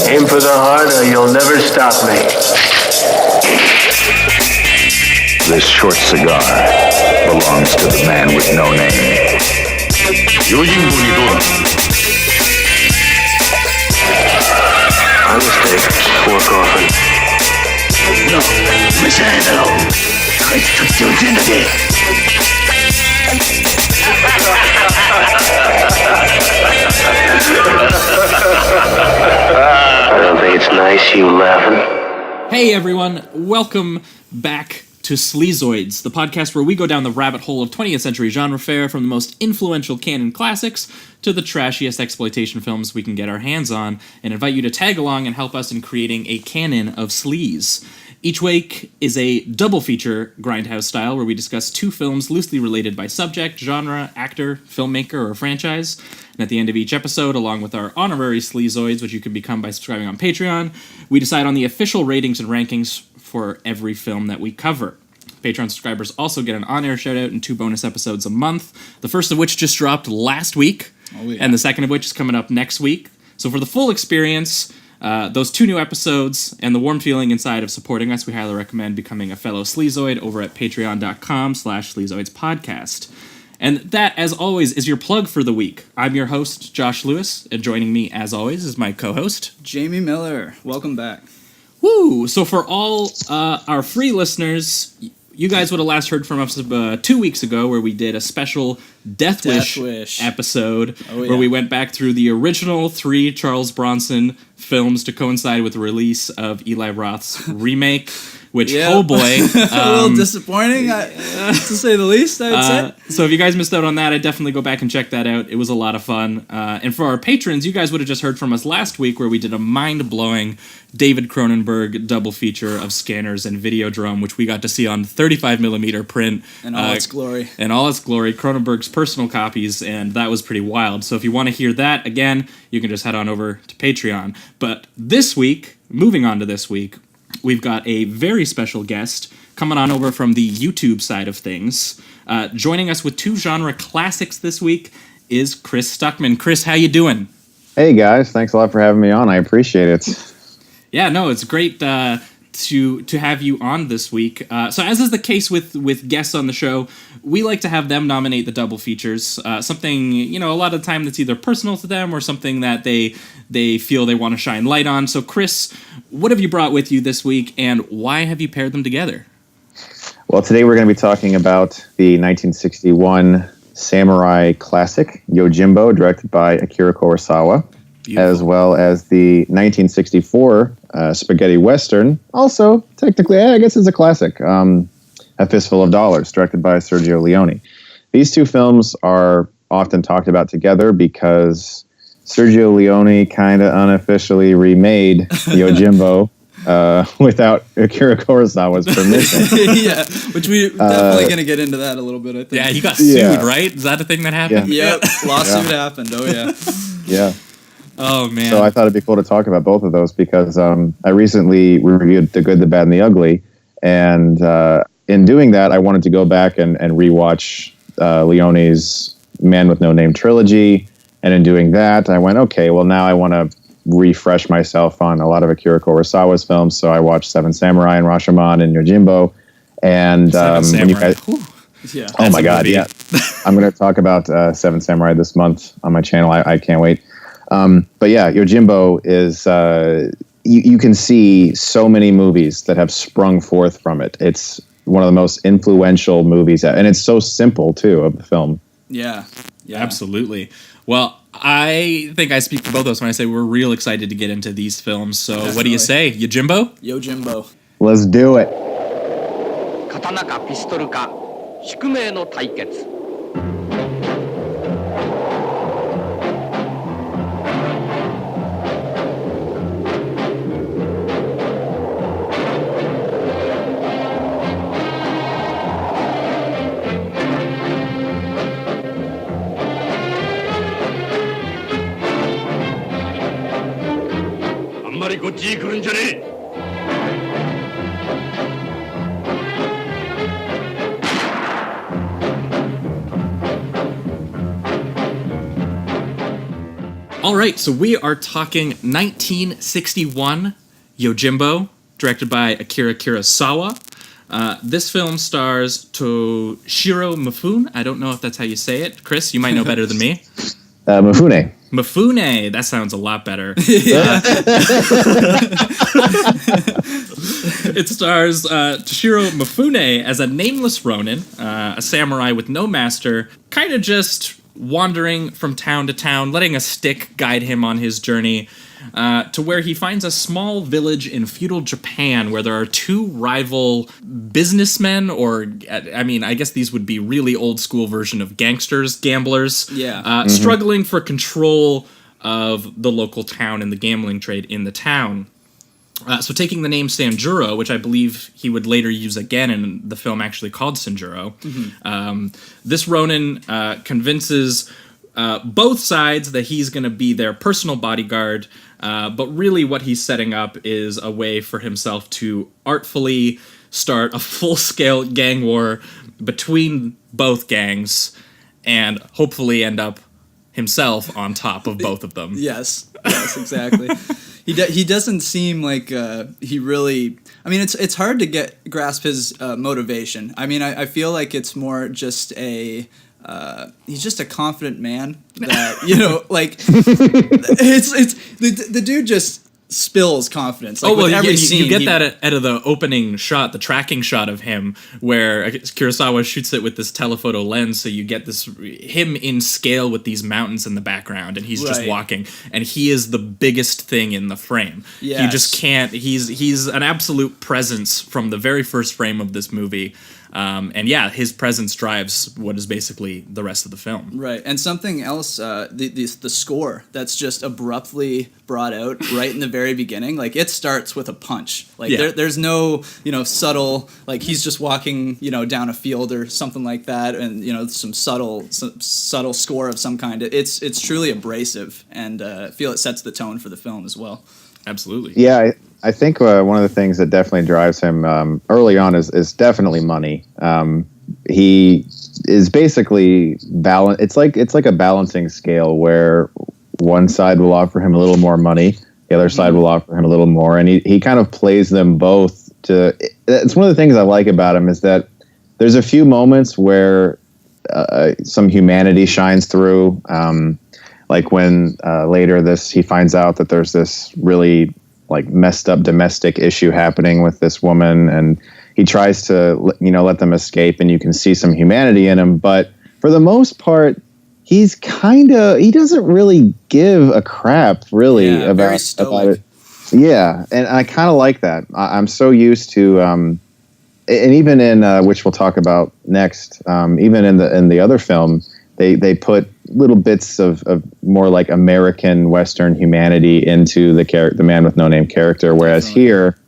Aim for the heart or you'll never stop me. This short cigar belongs to the man with no name. YOJIMBOにどうだ? My mistake. Poor coffin. No, 召し上がれだろう。こいつとっておいてんだぜ。I don't think it's nice you laughing. Hey everyone, welcome back to Sleazoids, the podcast where we go down the rabbit hole of 20th century genre fare from the most influential canon classics to the trashiest exploitation films we can get our hands on, and invite you to tag along and help us in creating a canon of sleaze. Each week is a double feature grindhouse style where we discuss two films loosely related by subject, genre, actor, filmmaker, or franchise. And at the end of each episode, along with our honorary Sleazoids, which you can become by subscribing on Patreon, we decide on the official ratings and rankings for every film that we cover. Patreon subscribers also get an on-air shout-out and 2 bonus episodes a month, the first of which just dropped last week, and the second of which is coming up next week. So for the full experience, those 2 new episodes, and the warm feeling inside of supporting us, we highly recommend becoming a fellow Sleazoid over at patreon.com/sleazoidspodcast. And that, as always, is your plug for the week. I'm your host, Josh Lewis, and joining me, as always, is my co-host, Jamie Miller. Welcome back. Woo! So for all our free listeners, you guys would have last heard from us 2 weeks ago where we did a special Death Wish episode where we went back through the original 3 Charles Bronson films to coincide with the release of Eli Roth's remake, which, oh boy. A little disappointing, to say the least, I would say. So if you guys missed out on that, I'd definitely go back and check that out. It was a lot of fun. And for our patrons, you guys would have just heard from us last week where we did a mind-blowing David Cronenberg double feature of Scanners and Videodrome, which we got to see on 35mm print. In all its glory. In all its glory, Cronenberg's personal copies, and that was pretty wild. So if you want to hear that, again, you can just head on over to Patreon. But this week, moving on to this week, we've got a very special guest coming on over from the YouTube side of things. Joining us with 2 genre classics this week is Chris Stuckmann. Chris, how you doing? Hey guys, thanks a lot for having me on. I appreciate it. Yeah, no, it's great to have you on this week. So as is the case with guests on the show, we like to have them nominate the double features. Something, a lot of the time that's either personal to them or something that they feel they want to shine light on. So Chris, what have you brought with you this week, and why have you paired them together? Well, today we're going to be talking about the 1961 samurai classic, YOJIMBO, directed by Akira Kurosawa. Beautiful. As well as the 1964 spaghetti western, also technically, I guess it's a classic, A Fistful of Dollars, directed by Sergio Leone. These 2 films are often talked about together because Sergio Leone kind of unofficially remade YOJIMBO without Akira Kurosawa's permission. Yeah, which we're definitely going to get into that a little bit, I think. Yeah, he got sued, right? Is that a thing that happened? Yeah. Yep, lawsuit happened, oh yeah. Yeah. Oh, man. So I thought it'd be cool to talk about both of those because I recently reviewed The Good, the Bad, and the Ugly. And in doing that, I wanted to go back and rewatch Leone's Man with No Name trilogy. And in doing that, I went, okay, well, now I want to refresh myself on a lot of Akira Kurosawa's films. So I watched Seven Samurai and Rashomon and YOJIMBO. And when you guys... Yeah. Oh, my God, yeah. I'm going to talk about Seven Samurai this month on my channel. I can't wait. But yeah, YOJIMBO is, you can see so many movies that have sprung forth from it. It's one of the most influential movies, and it's so simple, too, of the film. Yeah. Absolutely. Well, I think I speak for both of us when I say we're real excited to get into these films. So What do you say? YOJIMBO? YOJIMBO. Let's do it. 刀かピストルか宿命の対決 あんまりこっちに来るんじゃねえ All right, so we are talking 1961 YOJIMBO, directed by Akira Kurosawa. This film stars Toshiro Mifune. I don't know if that's how you say it. Chris, you might know better than me. Mifune. Mifune. That sounds a lot better. It stars Toshiro Mifune as a nameless ronin, a samurai with no master, kind of just wandering from town to town, letting a stick guide him on his journey, to where he finds a small village in feudal Japan where there are two rival businessmen, or, I mean, I guess these would be really old school version of gangsters, gamblers, struggling for control of the local town and the gambling trade in the town. So taking the name Sanjuro, which I believe he would later use again in the film actually called Sanjuro, this Ronin convinces both sides that he's going to be their personal bodyguard, but really what he's setting up is a way for himself to artfully start a full-scale gang war between both gangs and hopefully end up himself on top of both of them. Yes, exactly. He doesn't seem like he really. I mean, it's hard to grasp his motivation. I mean, I feel like it's more just a. He's just a confident man that like it's the dude just spills confidence. Like, you get that out of the opening shot, the tracking shot of him, where Kurosawa shoots it with this telephoto lens, so you get him in scale with these mountains in the background, and he's just walking, and he is the biggest thing in the frame. Yes. He just can't. He's an absolute presence from the very first frame of this movie. And his presence drives what is basically the rest of the film. Right, and something else, the score that's just abruptly brought out right in the very beginning. Like, it starts with a punch. Like, there's no, subtle, like, he's just walking, down a field or something like that, and, some subtle score of some kind. It's truly abrasive, and I feel it sets the tone for the film as well. Absolutely. Yeah, I think one of the things that definitely drives him early on is definitely money. He is basically It's like a balancing scale where one side will offer him a little more money, the other side will offer him a little more, and he kind of plays them both. It's one of the things I like about him is that there's a few moments where some humanity shines through. Like when later he finds out that there's this really like messed up domestic issue happening with this woman, and he tries to let them escape, and you can see some humanity in him, but for the most part he doesn't really give a crap really about it. Yeah, and I kind of like that. I'm so used to and even in which we'll talk about next, even in the other film, they put little bits of more like American Western humanity into the man with no name character, whereas here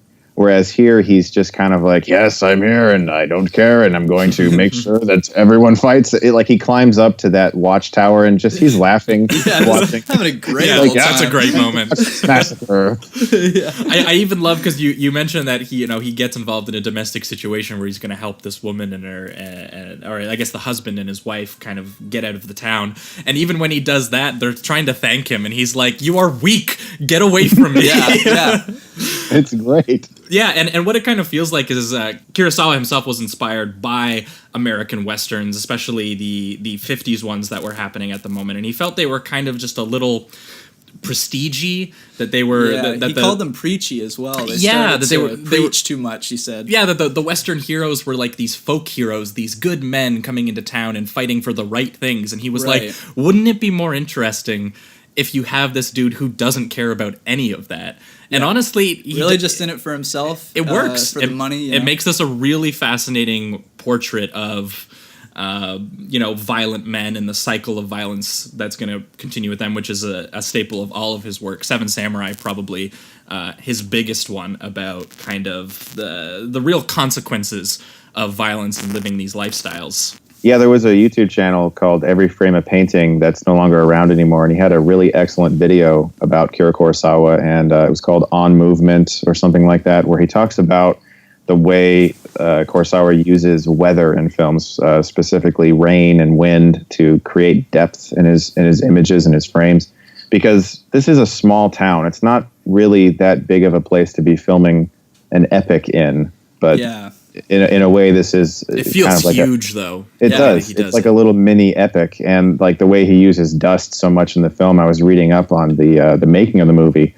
he's just kind of like, yes, I'm here and I don't care and I'm going to make sure that everyone fights. Like, he climbs up to that watchtower and just he's laughing, watching, having a great that's a great moment. Massacre. I even love because you mentioned that he gets involved in a domestic situation where he's going to help this woman and or I guess the husband and his wife kind of get out of the town, and even when he does that, they're trying to thank him and he's like, "You are weak, get away from me." Yeah. It's great. Yeah, and what it kind of feels like is Kurosawa himself was inspired by American Westerns, especially the 50s ones that were happening at the moment, and he felt they were kind of just a little prestige-y, that they were... he called them preachy as well. They preach too much, he said. Yeah, that the Western heroes were like these folk heroes, these good men coming into town and fighting for the right things, and he was like, wouldn't it be more interesting if you have this dude who doesn't care about any of that? And honestly, really just in it for himself. It works for the money. It makes this a really fascinating portrait of, violent men and the cycle of violence that's going to continue with them, which is a staple of all of his work. Seven Samurai, probably his biggest one, about kind of the real consequences of violence and living these lifestyles. Yeah, there was a YouTube channel called Every Frame a Painting that's no longer around anymore, and he had a really excellent video about Akira Kurosawa, and it was called On Movement or something like that, where he talks about the way Kurosawa uses weather in films, specifically rain and wind, to create depth in his images and his frames. because this is a small town. It's not really that big of a place to be filming an epic in, but in a way, this is it feels kind of like huge, though. It does. It's like a little mini epic, and like the way he uses dust so much in the film. I was reading up on the making of the movie,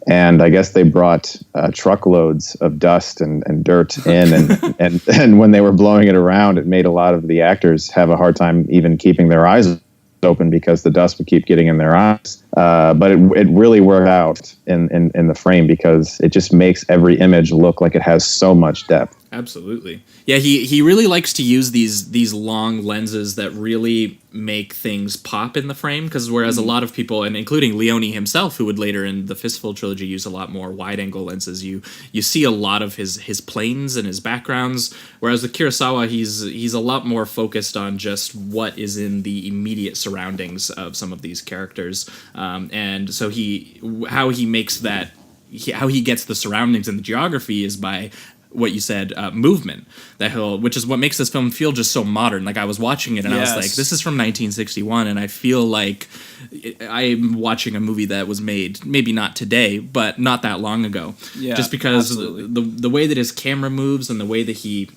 and I guess they brought truckloads of dust and dirt in, and when they were blowing it around, it made a lot of the actors have a hard time even keeping their eyes open because the dust would keep getting in their eyes. But it really worked out in the frame because it just makes every image look like it has so much depth. Absolutely. Yeah, he really likes to use these long lenses that really make things pop in the frame, because whereas a lot of people, and including Leone himself, who would later in the FISTFUL trilogy use a lot more wide-angle lenses, you see a lot of his planes and his backgrounds, whereas with Kurosawa, he's a lot more focused on just what is in the immediate surroundings of some of these characters. And so how he gets the surroundings and the geography is by what you said, movement, which is what makes this film feel just so modern. Like, I was watching it and I was like, this is from 1961, and I feel like I'm watching a movie that was made maybe not today, but not that long ago. Yeah, just because the way that his camera moves and the way that he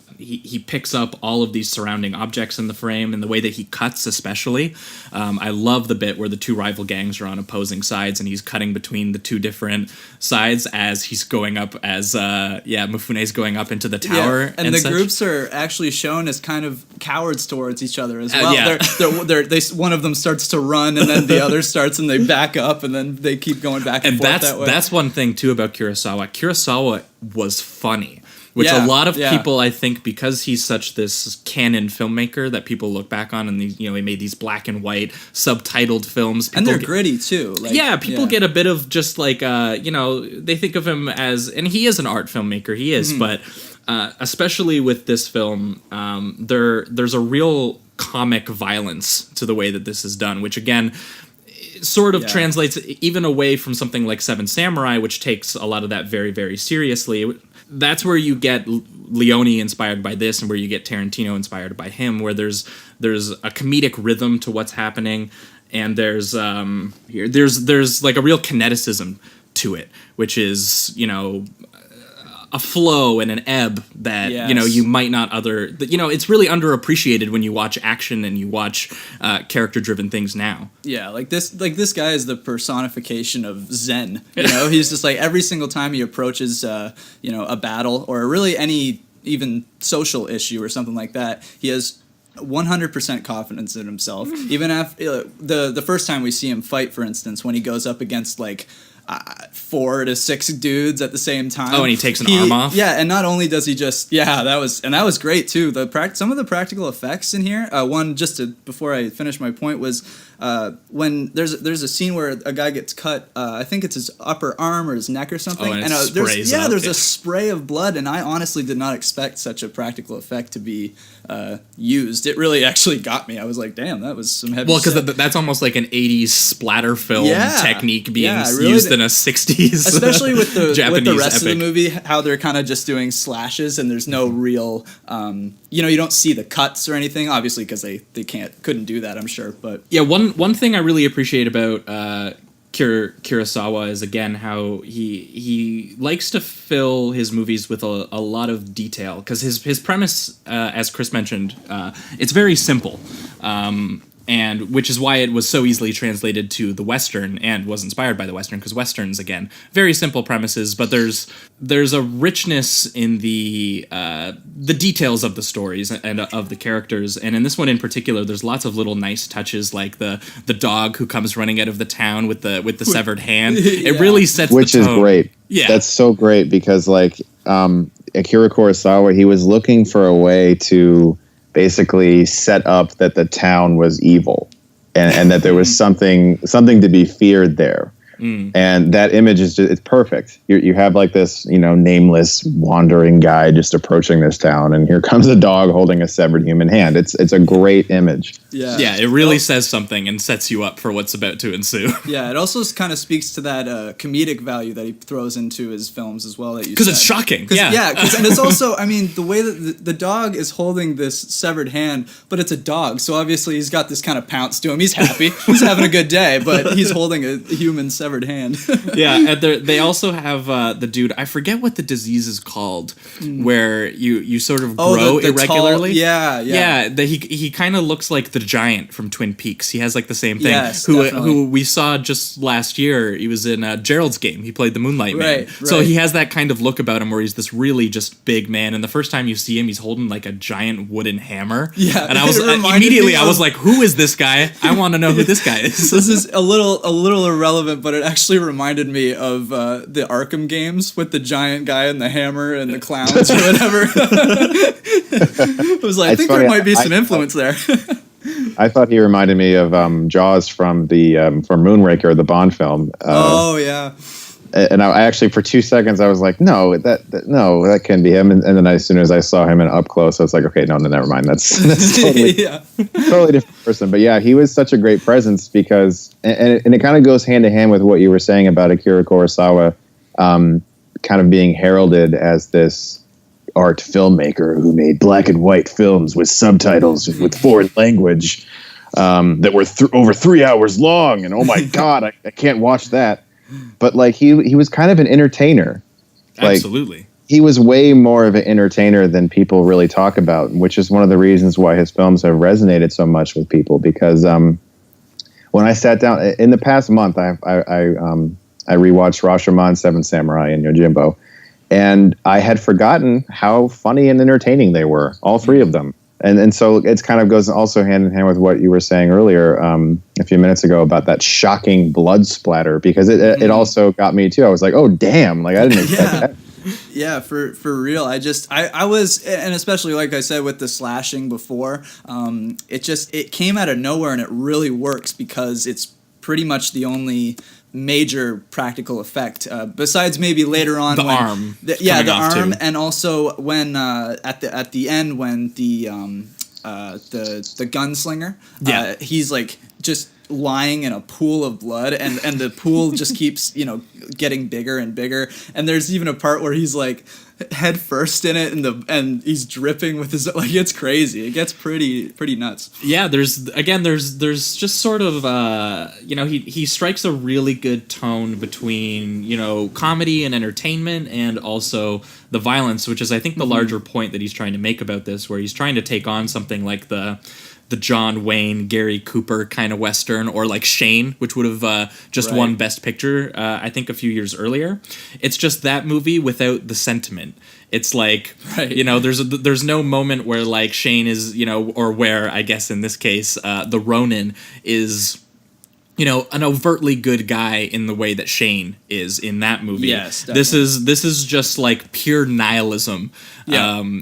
picks up all of these surrounding objects in the frame, and the way that he cuts especially. I love the bit where the two rival gangs are on opposing sides and he's cutting between the two different sides as he's going up, as Mifune's going up into the tower. Yeah, and the groups are actually shown as kind of cowards towards each other as well. They one of them starts to run, and then the other starts, and they back up, and then they keep going back and forth that way. That's one thing too about Kurosawa. Kurosawa was funny. Which a lot of people, I think, because he's such this canon filmmaker that people look back on, and he made these black and white subtitled films. And they're gritty too. People get a bit of just like, they think of him as, and he is an art filmmaker, he is, but especially with this film, there's a real comic violence to the way that this is done, which again sort of translates even away from something like Seven Samurai, which takes a lot of that very, very seriously. That's where you get Leone inspired by this, and where you get Tarantino inspired by him, where there's a comedic rhythm to what's happening, and there's like a real kineticism to it, which is a flow and an ebb that you might not it's really underappreciated when you watch action and you watch character driven things now. Yeah, like this guy is the personification of Zen. He's just like, every single time he approaches a battle or really any even social issue or something like that, he has 100% confidence in himself. Even after the first time we see him fight, for instance, when he goes up against like 4 to 6 dudes at the same time. Oh, and he takes an arm off? Yeah, and not only does he just... Yeah, that was great, too. Some of the practical effects in here, one, before I finish my point, was when there's a scene where a guy gets cut, I think it's his upper arm or his neck or something. Oh, and there's a spray of blood, and I honestly did not expect such a practical effect to be used. It really actually got me. I was like, damn, that was some heavy shit. Well, because that's almost like an 80s splatter film technique being used in a 60s especially with the Japanese rest epic. of the movie, how they're kind of just doing slashes and there's no real you don't see the cuts or anything, obviously, because they couldn't do that, I'm sure. But yeah, one thing I really appreciate about Kurosawa is, again, how he likes to fill his movies with a lot of detail, because his premise, as Chris mentioned, it's very simple, and which is why it was so easily translated to the Western and was inspired by the Western, because Westerns, again, very simple premises, but there's a richness in the details of the stories and of the characters, and in this one in particular, there's lots of little nice touches, like the dog who comes running out of the town with the severed hand. It really sets which the tone. Is great. Yeah, that's so great, because like Akira Kurosawa, he was looking for a way to basically set up that the town was evil and that there was something to be feared there. And that image is just, it's perfect. You have like this, nameless wandering guy just approaching this town, and here comes a dog holding a severed human hand. It's a great image. Yeah, it really says something and sets you up for what's about to ensue. Yeah, it also kind of speaks to that comedic value that he throws into his films as well. Because it's shocking. And it's also, the way that the dog is holding this severed hand, but it's a dog, so obviously he's got this kind of pounce to him. He's happy, he's having a good day, but he's holding a human severed hand. And they also have the dude, I forget what the disease is called, where you sort of grow the irregularly. Tall, He kind of looks like the giant from Twin Peaks. He has like the same thing. Yes, who we saw just last year. He was in Gerald's Game. He played the Moonlight Man. So he has that kind of look about him where he's this really just big man. And the first time you see him, he's holding like a giant wooden hammer. Yeah, and I was immediately I was like, who is this guy? I want to know who this guy is. This is a little irrelevant, but it actually reminded me of the Arkham games with the giant guy and the hammer and the clowns or whatever. It was like, I think there might be some influence there. I thought he reminded me of Jaws from from Moonraker, the Bond film. And I actually, for 2 seconds, I was like, no, that can't be him. And then as soon as I saw him in up close, I was like, okay, no, never mind. That's totally, totally different person. But yeah, he was such a great presence because, and it kind of goes hand in hand with what you were saying about Akira Kurosawa, kind of being heralded as this art filmmaker who made black and white films with subtitles with foreign language that were over 3 hours long. And oh my God, I can't watch that. But like he was kind of an entertainer. Like, absolutely. He was way more of an entertainer than people really talk about, which is one of the reasons why his films have resonated so much with people. Because when I sat down in the past month, I rewatched Rashomon, Seven Samurai, and Yojimbo, and I had forgotten how funny and entertaining they were, all three of them. And so it's kind of goes also hand in hand with what you were saying earlier a few minutes ago about that shocking blood splatter, because it also got me too. I was like, oh damn, like I didn't expect that. Yeah, for real. I was, and especially like I said with the slashing before, it came out of nowhere, and it really works because it's pretty much the only major practical effect besides maybe later on the arm, and also when at the end when the gunslinger he's like just lying in a pool of blood, and the pool just keeps getting bigger and bigger, and there's even a part where he's like head first in it, and he's dripping with his, like, it's crazy. It gets pretty nuts. Yeah, there's just sort of he strikes a really good tone between comedy and entertainment and also the violence, which is I think the larger point that he's trying to make about this, where he's trying to take on something like the John Wayne, Gary Cooper kind of Western, or like Shane, which would have just won Best Picture, I think, a few years earlier. It's just that movie without the sentiment. It's like, there's no moment where like Shane is, or where, I guess in this case, the Ronin is, an overtly good guy in the way that Shane is in that movie. Yes, definitely. This is just like pure nihilism,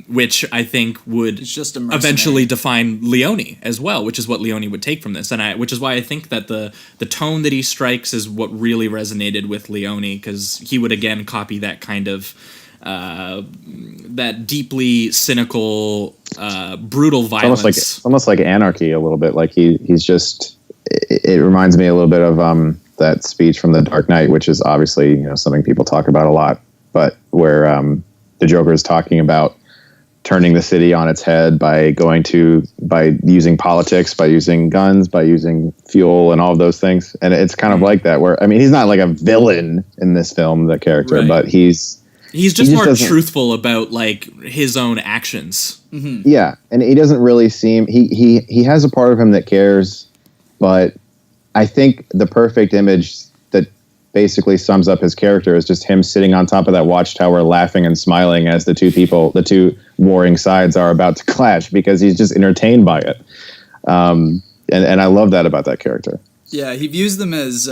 which I think would just eventually define Leone as well, which is what Leone would take from this, and which is why I think that the tone that he strikes is what really resonated with Leone, because he would again copy that kind of that deeply cynical, brutal violence. Almost like anarchy a little bit. Like he's just. It reminds me a little bit of that speech from The Dark Knight, which is obviously something people talk about a lot, but where the Joker is talking about turning the city on its head by using politics, by using guns, by using fuel, and all of those things. And it's kind of like that. Where he's not like a villain in this film, the character, but he's just more truthful about like his own actions. Mm-hmm. Yeah, and he doesn't really seem he has a part of him that cares. But I think the perfect image that basically sums up his character is just him sitting on top of that watchtower laughing and smiling as the two warring sides are about to clash, because he's just entertained by it. And I love that about that character. Yeah, he views them as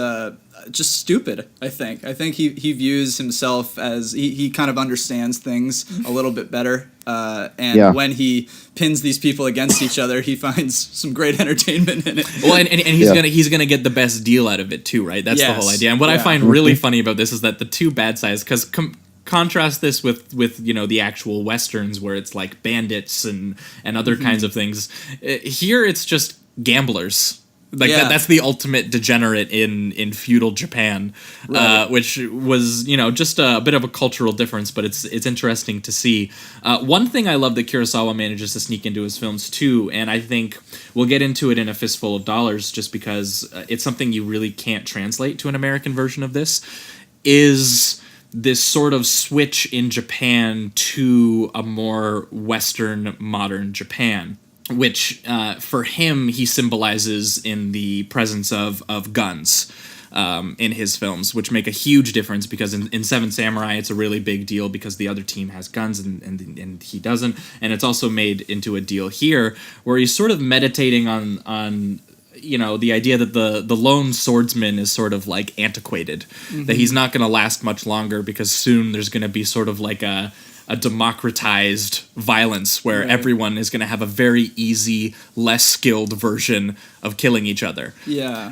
just stupid. I think he views himself as he kind of understands things a little bit better. And when he pins these people against each other, he finds some great entertainment in it. Well, and he's gonna get the best deal out of it too, right? That's the whole idea. And what I find really funny about this is that the two bad sides, because contrast this with the actual westerns where it's like bandits and other kinds of things. Here it's just gamblers. Like that's the ultimate degenerate in feudal Japan, which was just a bit of a cultural difference, but it's interesting to see. One thing I love that Kurosawa manages to sneak into his films too, and I think we'll get into it in A Fistful of Dollars, just because it's something you really can't translate to an American version of this, is this sort of switch in Japan to a more Western, modern Japan, which for him he symbolizes in the presence of guns in his films, which make a huge difference, because in Seven Samurai it's a really big deal because the other team has guns and he doesn't, and it's also made into a deal here where he's sort of meditating on the idea that the lone swordsman is sort of like antiquated, that he's not going to last much longer because soon there's going to be sort of like a democratized violence where everyone is going to have a very easy, less skilled version of killing each other. Yeah.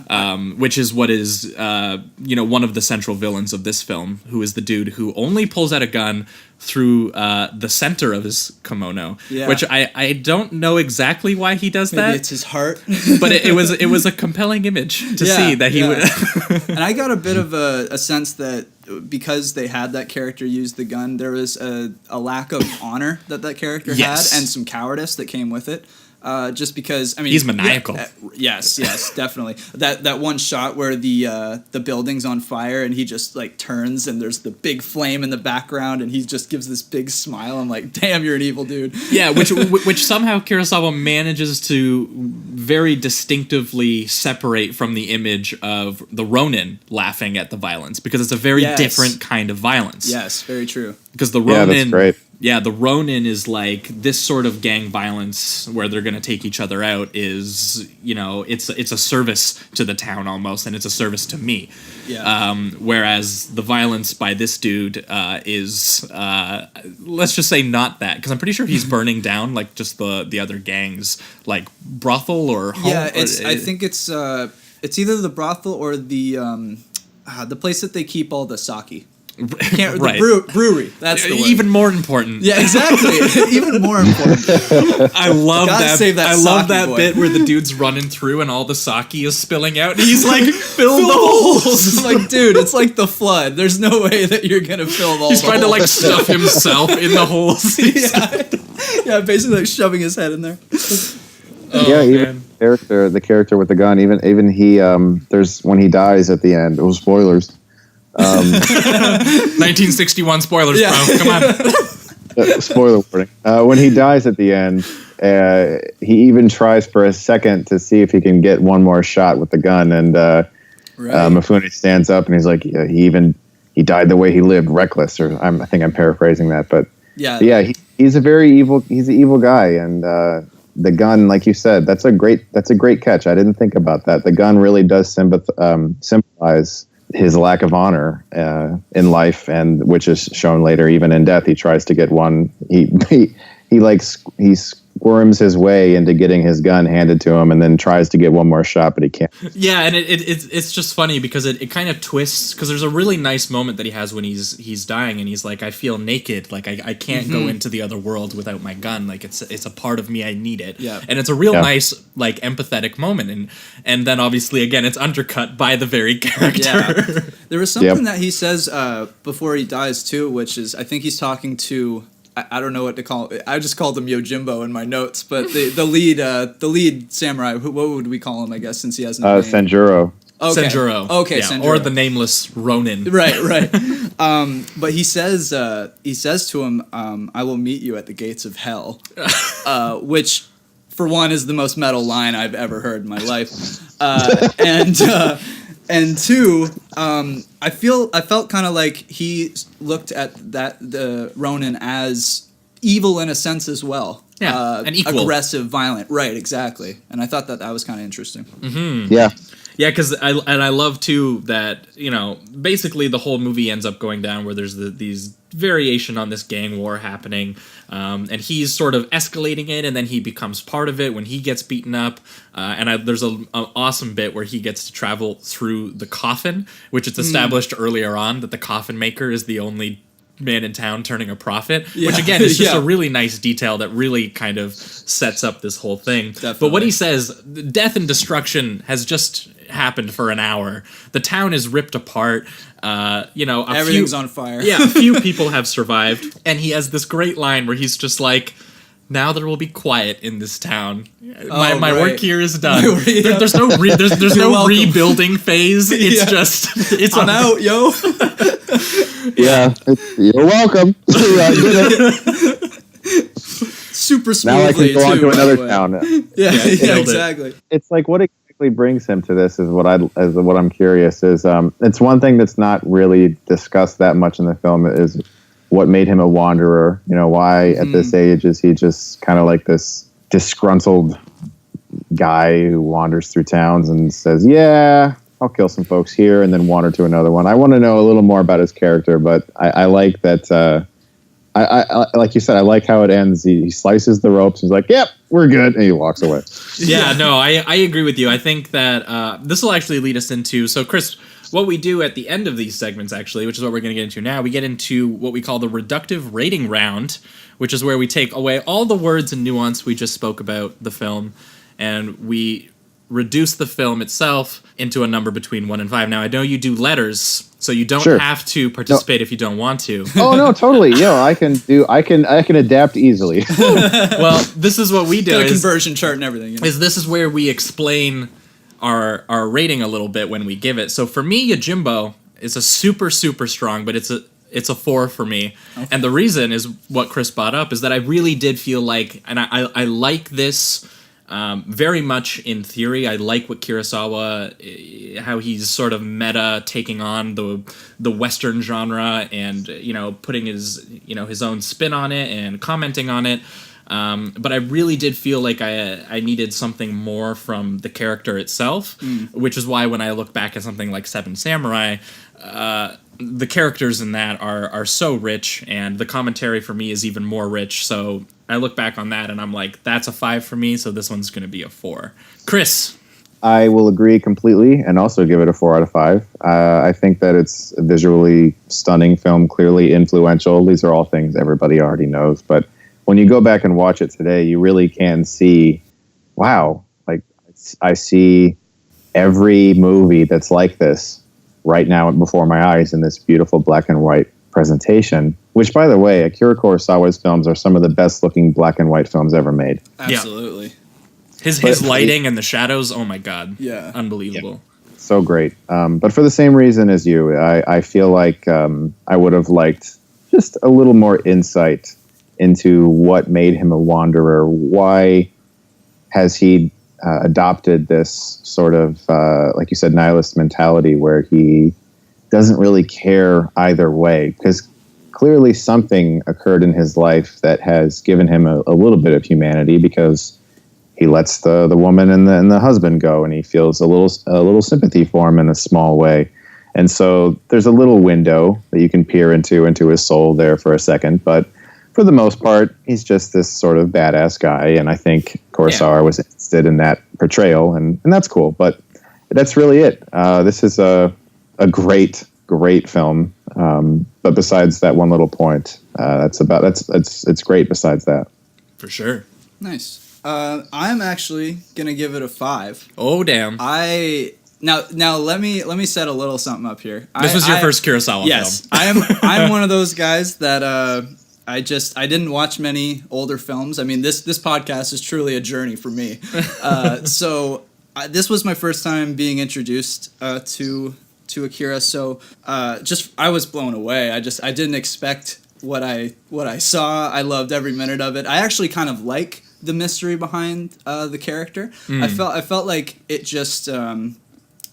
Which is what is, one of the central villains of this film, who is the dude who only pulls out a gun through the center of his kimono, which I don't know exactly why he does that. Maybe it's his heart. But it was a compelling image to see that he would. And I got a bit of a sense that because they had that character use the gun, there was a lack of honor that character had, and some cowardice that came with it. Just because, I mean, he's maniacal. Yes, definitely. That one shot where the building's on fire and he just like turns and there's the big flame in the background and he just gives this big smile. I'm like, damn, you're an evil dude. Yeah, which somehow Kurosawa manages to very distinctively separate from the image of the Ronin laughing at the violence, because it's a very different kind of violence. Yes, very true. Because the Ronin, that's great. Yeah, the Ronin is like this sort of gang violence where they're going to take each other out is, it's a service to the town almost, and it's a service to me. Yeah. Whereas the violence by this dude is, let's just say not that, because I'm pretty sure he's burning down like just the other gangs, like brothel or home. Yeah, I think it's either the brothel or the place that they keep all the sake. The brewery. That's the word. Even more important. Yeah, exactly. Even more important. I love that. I love that bit where the dude's running through and all the sake is spilling out, and he's like, "Fill the holes!" I'm like, dude, it's like the flood. There's no way that you're gonna fill all. He's trying to like stuff himself in the holes. yeah, basically like shoving his head in there. Even the character with the gun. Even he. There's when he dies at the end. Oh, spoilers. 1961 spoilers, bro. Come on. Spoiler warning. When he dies at the end, he even tries for a second to see if he can get one more shot with the gun, and Mifune stands up and he's like, he died the way he lived, reckless. Or I think I'm paraphrasing that, but he's a very evil. He's an evil guy, and the gun, like you said, that's a great catch. I didn't think about that. The gun really does symbolize his lack of honor in life, and which is shown later even in death. He tries to get one. He squirms his way into getting his gun handed to him, and then tries to get one more shot, but he can't. Yeah, and it's just funny because it kind of twists, because there's a really nice moment that he has when he's dying, and he's like, I feel naked, like I can't go into the other world without my gun, like it's a part of me, I need it. Yeah. And it's a real nice, like, empathetic moment, and then obviously again it's undercut by the very character. Yeah. There was something that he says before he dies too, which is, I think he's talking to, I don't know what to call it. I just called him YOJIMBO in my notes, but the lead samurai, what would we call him, I guess, since he has no name? Senjuro. Okay. Senjuro. Okay, yeah, Senjuro. Or the nameless Ronin. Right. But he says to him, I will meet you at the gates of hell, which, for one, is the most metal line I've ever heard in my life. And two, I felt kind of like he looked at the Ronin as evil in a sense as well. Yeah, and equal. Aggressive, violent. Right, exactly. And I thought that was kind of interesting. Mm-hmm. Yeah. Yeah, because I love too that, you know, basically the whole movie ends up going down where there's these variation on this gang war happening, and he's sort of escalating it, and then he becomes part of it when he gets beaten up, and there's an awesome bit where he gets to travel through the coffin, which it's established earlier on that the coffin maker is the only man in town turning a profit, which again is just a really nice detail that really kind of sets up this whole thing. Definitely. But what he says, death and destruction has just happened for an hour. The town is ripped apart. You know, everything's on fire. Yeah, a few people have survived, and he has this great line where he's just like, "Now there will be quiet in this town. My work here is done. There's no rebuilding phase. It's just I'm out, yo." Yeah, you're welcome. I did it. Super smoothly. Now I can go on too, to another by the way. town. Yeah, exactly. It's like what exactly brings him to this is what I'm curious is. It's one thing that's not really discussed that much in the film is what made him a wanderer. You know, why at this age is he just kind of like this disgruntled guy who wanders through towns and says, "Yeah, I'll kill some folks here," and then wander to another one. I want to know a little more about his character, but I like that. I like you said, I like how it ends. He slices the ropes. He's like, "Yep, we're good," and he walks away. Yeah, no, I agree with you. I think that this will actually lead us into, so Chris, what we do at the end of these segments, actually, which is what we're going to get into now, we get into what we call the reductive rating round, which is where we take away all the words and nuance we just spoke about the film, and we reduce the film itself into a number between 1 and 5. Now, I know you do letters, so you don't have to participate if you don't want to. Oh no, totally. I can adapt easily. Well, this is what we do. Got a conversion chart and everything. You know? This is where we explain our rating a little bit when we give it. So for me, YOJIMBO is a super, super strong, but it's a 4 for me. Okay. And the reason is what Chris brought up, is that I really did feel like, and I like this very much in theory. I like what Kurosawa, how he's sort of meta taking on the Western genre and, you know, putting his own spin on it and commenting on it. But I really did feel like I needed something more from the character itself, which is why when I look back at something like Seven Samurai, the characters in that are so rich, and the commentary for me is even more rich. So I look back on that and I'm like, that's a 5 for me, so this one's going to be a 4. Chris? I will agree completely and also give it a 4 out of 5. I think that it's a visually stunning film, clearly influential. These are all things everybody already knows, but when you go back and watch it today, you really can see, wow, like I see every movie that's like this right now before my eyes in this beautiful black and white presentation, which, by the way, Akira Kurosawa's films are some of the best looking black and white films ever made. Absolutely. Yeah. His lighting and the shadows, oh my God. Yeah. Unbelievable. Yeah. So great. But for the same reason as you, I feel like I would have liked just a little more insight into what made him a wanderer. Why has he adopted this sort of, like you said, nihilist mentality where he doesn't really care either way? Because clearly something occurred in his life that has given him a little bit of humanity, because he lets the woman and the husband go, and he feels a little sympathy for him in a small way. And so there's a little window that you can peer into his soul there for a second, but for the most part, he's just this sort of badass guy, and I think Kurosawa was interested in that portrayal, and that's cool. But that's really it. This is a great film. But besides that one little point, it's great. Besides that, for sure. Nice. I'm actually gonna give it a 5. Oh damn! Now let me set a little something up here. This was your first Kurosawa film. Yes, I'm one of those guys that I didn't watch many older films. I mean, this podcast is truly a journey for me. So this was my first time being introduced to Akira. So I was blown away. I didn't expect what I saw. I loved every minute of it. I actually kind of like the mystery behind the character. I felt like it just.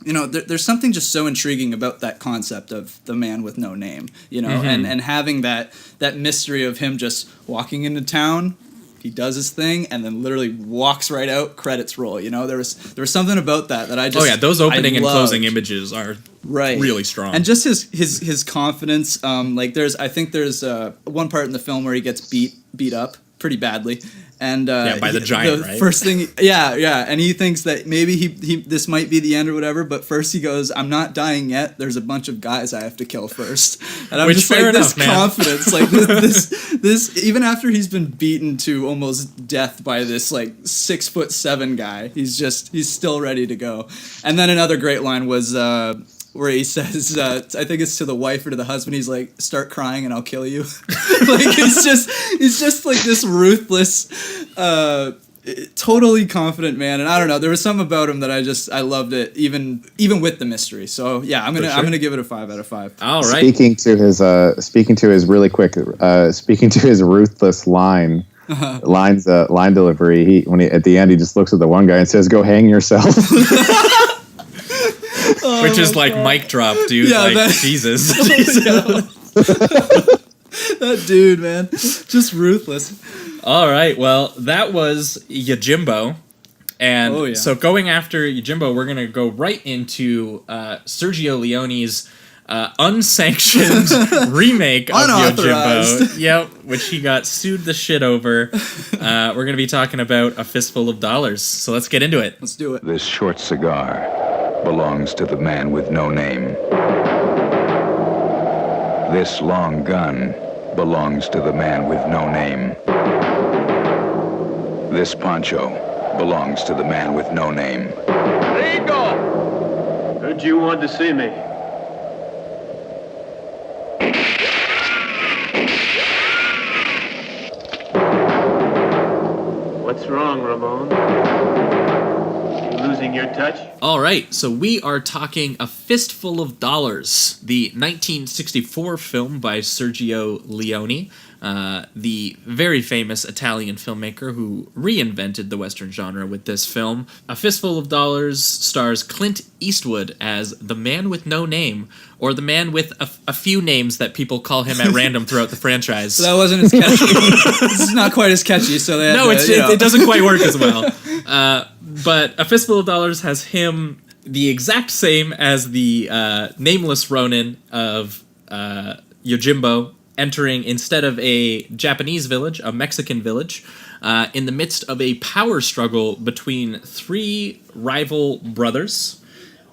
There's something just so intriguing about that concept of the man with no name, and having that mystery of him just walking into town, he does his thing, and then literally walks right out. Credits roll. You know, there was something about that I just. Oh yeah, those opening and loved. closing images are really strong. And just his confidence. I think there's one part in the film where he gets beat up pretty badly. And by the giant, the right? First thing, and he thinks that maybe he this might be the end or whatever. But first he goes, "I'm not dying yet. There's a bunch of guys I have to kill first." And I'm just fair like, enough, this confidence, like this, even after he's been beaten to almost death by this like 6'7" guy, he's still ready to go. And then another great line was. Where he says, I think it's to the wife or to the husband, he's like, "Start crying and I'll kill you." Like he's just like this ruthless, totally confident man. And I don't know, there was something about him that I loved it, even with the mystery. So yeah, I'm gonna give it a 5 out of 5. All right. Speaking to his ruthless line. Line delivery. When at the end he just looks at the one guy and says, "Go hang yourself." Which is like mic drop, dude. Yeah, like, that- Jesus. That dude, man, just ruthless. All right, well, that was YOJIMBO. And so going after YOJIMBO, we're going to go right into Sergio Leone's unsanctioned remake of Unauthorized. YOJIMBO. Yep, which he got sued the shit over. We're going to be talking about A Fistful of Dollars. So let's get into it. Let's do it. This short cigar belongs to the man with no name. This long gun belongs to the man with no name. This poncho belongs to the man with no name. Rico! Heard you wanted to see me. What's wrong, Ramon? You losing your touch? All right, so we are talking A Fistful of Dollars, the 1964 film by Sergio Leone, the very famous Italian filmmaker who reinvented the Western genre with this film. A Fistful of Dollars stars Clint Eastwood as the man with no name, or the man with a few names that people call him at random throughout the franchise. So that wasn't as catchy. This is not quite as catchy. So they had it doesn't quite work as well. But A Fistful of Dollars has him the exact same as the nameless Ronin of YOJIMBO, entering, instead of a Japanese village, a Mexican village, in the midst of a power struggle between three rival brothers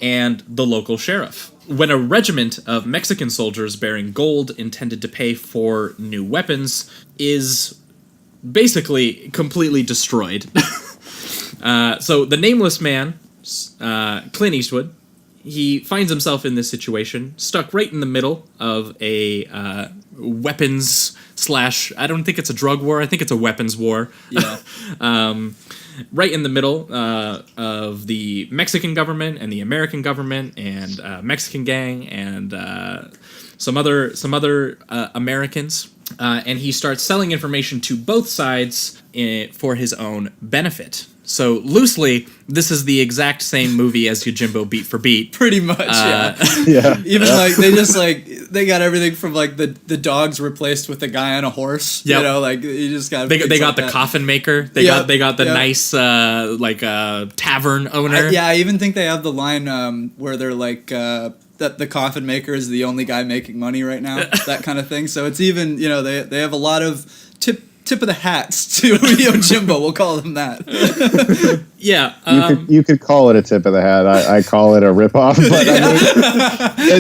and the local sheriff. When a regiment of Mexican soldiers bearing gold intended to pay for new weapons is basically completely destroyed. So the nameless man, Clint Eastwood, he finds himself in this situation, stuck right in the middle of a weapons / I don't think it's a drug war, I think it's a weapons war. Yeah. Right in the middle of the Mexican government and the American government and Mexican gang and some other Americans. And he starts selling information to both sides for his own benefit. So loosely, this is the exact same movie as YOJIMBO beat for beat. Pretty much, yeah. Yeah. Even they got everything from like the dogs replaced with a guy on a horse. Yep. You know, like you just got. They got the coffin maker. They got the nice tavern owner. I even think they have the line where they're like that the coffin maker is the only guy making money right now. That kind of thing. So it's even they have a lot of tip of the hats to YOJIMBO. We'll call them that. Yeah. You could call it a tip of the hat. I call it a ripoff, but I mean,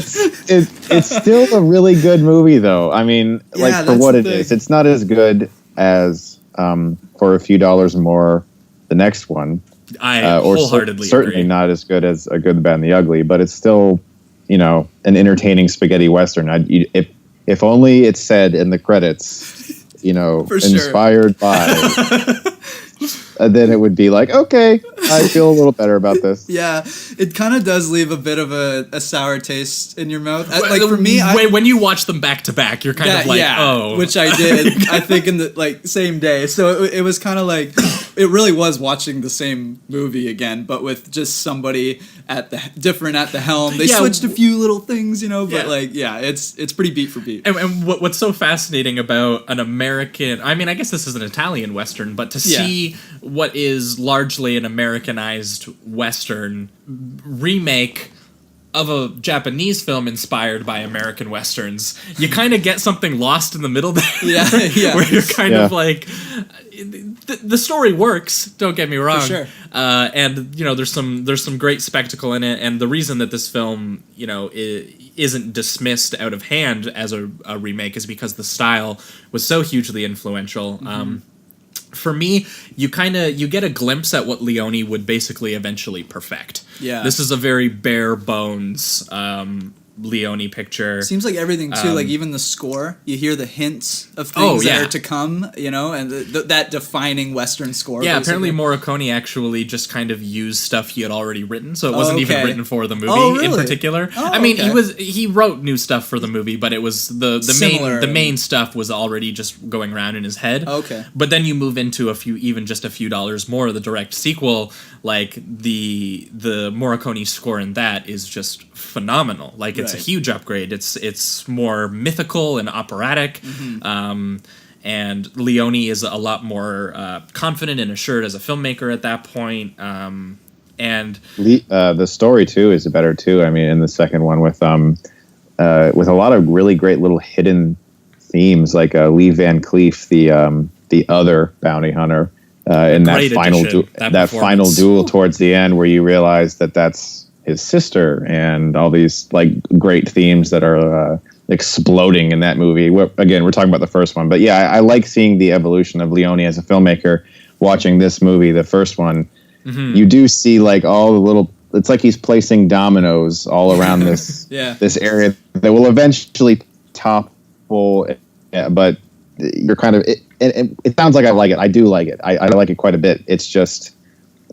it's still a really good movie, though. I mean, like for what it is, it's not as good as for a few dollars more the next one. I wholeheartedly certainly agree. not as good as A Good, the Bad, and the Ugly, but it's still an entertaining spaghetti western. If only it said in the credits. Inspired by, then it would be like, okay, I feel a little better about this. Yeah, it kind of does leave a bit of a sour taste in your mouth. Like for me, when you watch them back to back, you're kind of like, oh, which I did. I think in the same day. So it was kind of like it really was watching the same movie again, but with just somebody different at the helm. They switched a few little things, but it's pretty beat for beat. And what's so fascinating about an American, I mean, I guess this is an Italian Western, but to see what is largely an Americanized Western remake of a Japanese film inspired by American Westerns, you kind of get something lost in the middle there. Where you're kind of like, the story works, don't get me wrong. For sure. And, there's some great spectacle in it, and the reason that this film, isn't dismissed out of hand as a remake is because the style was so hugely influential. For me, you get a glimpse at what Leone would basically eventually perfect. Yeah. This is a very bare bones Leone picture. Seems like everything too, like even the score, you hear the hints of things that are to come, and that defining Western score. Yeah, basically. Apparently Morricone actually just kind of used stuff he had already written, so it wasn't even written for the movie in particular. I mean, he wrote new stuff for the movie, but it was the main stuff was already just going around in his head. Okay. But then you move into a few dollars more, the direct sequel, like the Morricone score in that is just phenomenal. Like it's a huge upgrade. It's more mythical and operatic. And Leone is a lot more confident and assured as a filmmaker at that point. And the story too is better too. I mean, in the second one with a lot of really great little hidden themes, like Lee Van Cleef, the other bounty hunter, in that final duel towards the end, where you realize that that's his sister, and all these like great themes that are exploding in that movie. Again, we're talking about the first one, but I like seeing the evolution of Leone as a filmmaker. Watching this movie, the first one, you do see like all the little. It's like he's placing dominoes all around this this area that will eventually topple. But you're kind of it sounds like I like it. I do like it. I like it quite a bit. It's just.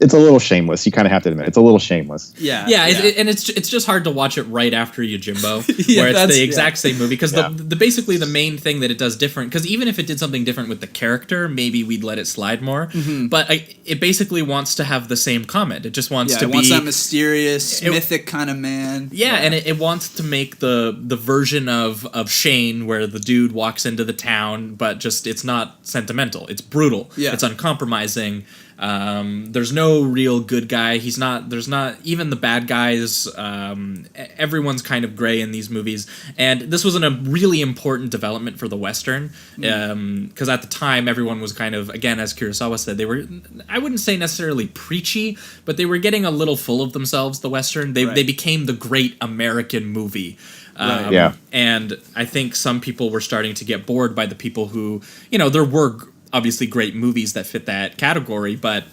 It's a little shameless. You kind of have to admit it's a little shameless. And it's just hard to watch it right after Yojimbo, where it's the exact same movie, because the basically the main thing that it does different, because even if it did something different with the character, maybe we'd let it slide more. But it basically wants to have the same comment. It just wants to be that mysterious, mythic kind of man. And it wants to make the version of Shane where the dude walks into the town, but just it's not sentimental. It's brutal. It's uncompromising. There's no real good guy. There's not even the bad guys. Everyone's kind of gray in these movies. And this was a really important development for the Western. Because at the time, everyone was kind of, again, as Kurosawa said, they were, I wouldn't say necessarily preachy, but they were getting a little full of themselves, the Western. They became the great American movie. And I think some people were starting to get bored by the people who, there were obviously great movies that fit that category, but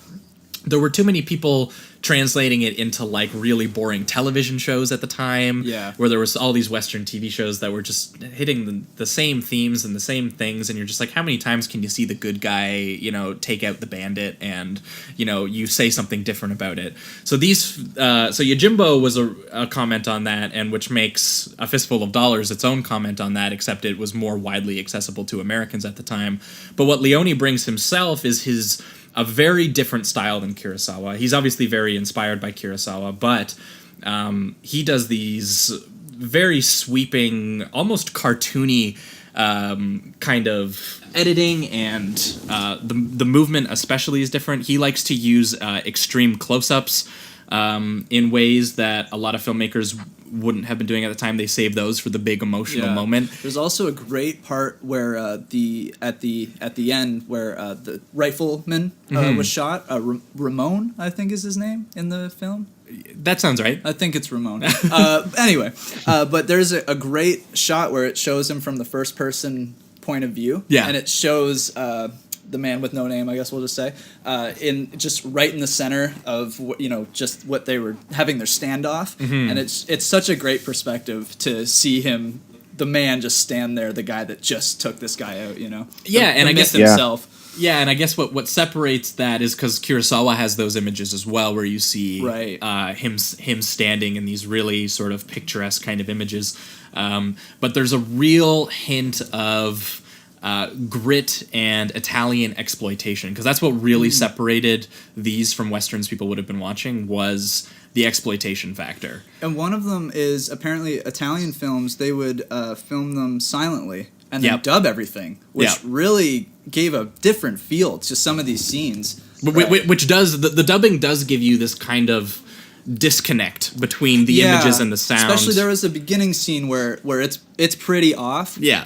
there were too many people translating it into like really boring television shows at the time, where there was all these Western TV shows that were just hitting the same themes and the same things, and you're just like, how many times can you see the good guy, take out the bandit, and you say something different about it. So Yojimbo was a comment on that, and which makes A Fistful of Dollars its own comment on that, except it was more widely accessible to Americans at the time. But what Leone brings himself is a very different style than Kurosawa. He's obviously very inspired by Kurosawa, but he does these very sweeping, almost cartoony kind of editing, and the movement especially is different. He likes to use extreme close-ups in ways that a lot of filmmakers wouldn't have been doing at the time. They saved those for the big emotional moment. There's also a great part where at the end where the rifleman was shot. Ramon, I think is his name in the film. That sounds right. I think it's Ramon. Anyway, but there's a great shot where it shows him from the first person point of view. And it shows the man with no name, I guess we'll just say, in just right in the center of just what they were having their standoff, and it's such a great perspective to see him, the man, just stand there, the guy that just took this guy out, and I guess himself. And I guess what separates that is because Kurosawa has those images as well, where you see him standing in these really sort of picturesque kind of images, but there's a real hint of grit and Italian exploitation, because that's what really separated these from Westerns people would have been watching, was the exploitation factor. And one of them is apparently Italian films, they would film them silently and then dub everything, which really gave a different feel to some of these scenes. Which does, the dubbing does give you this kind of disconnect between the images and the sound. Especially there was a beginning scene where it's pretty off. Yeah.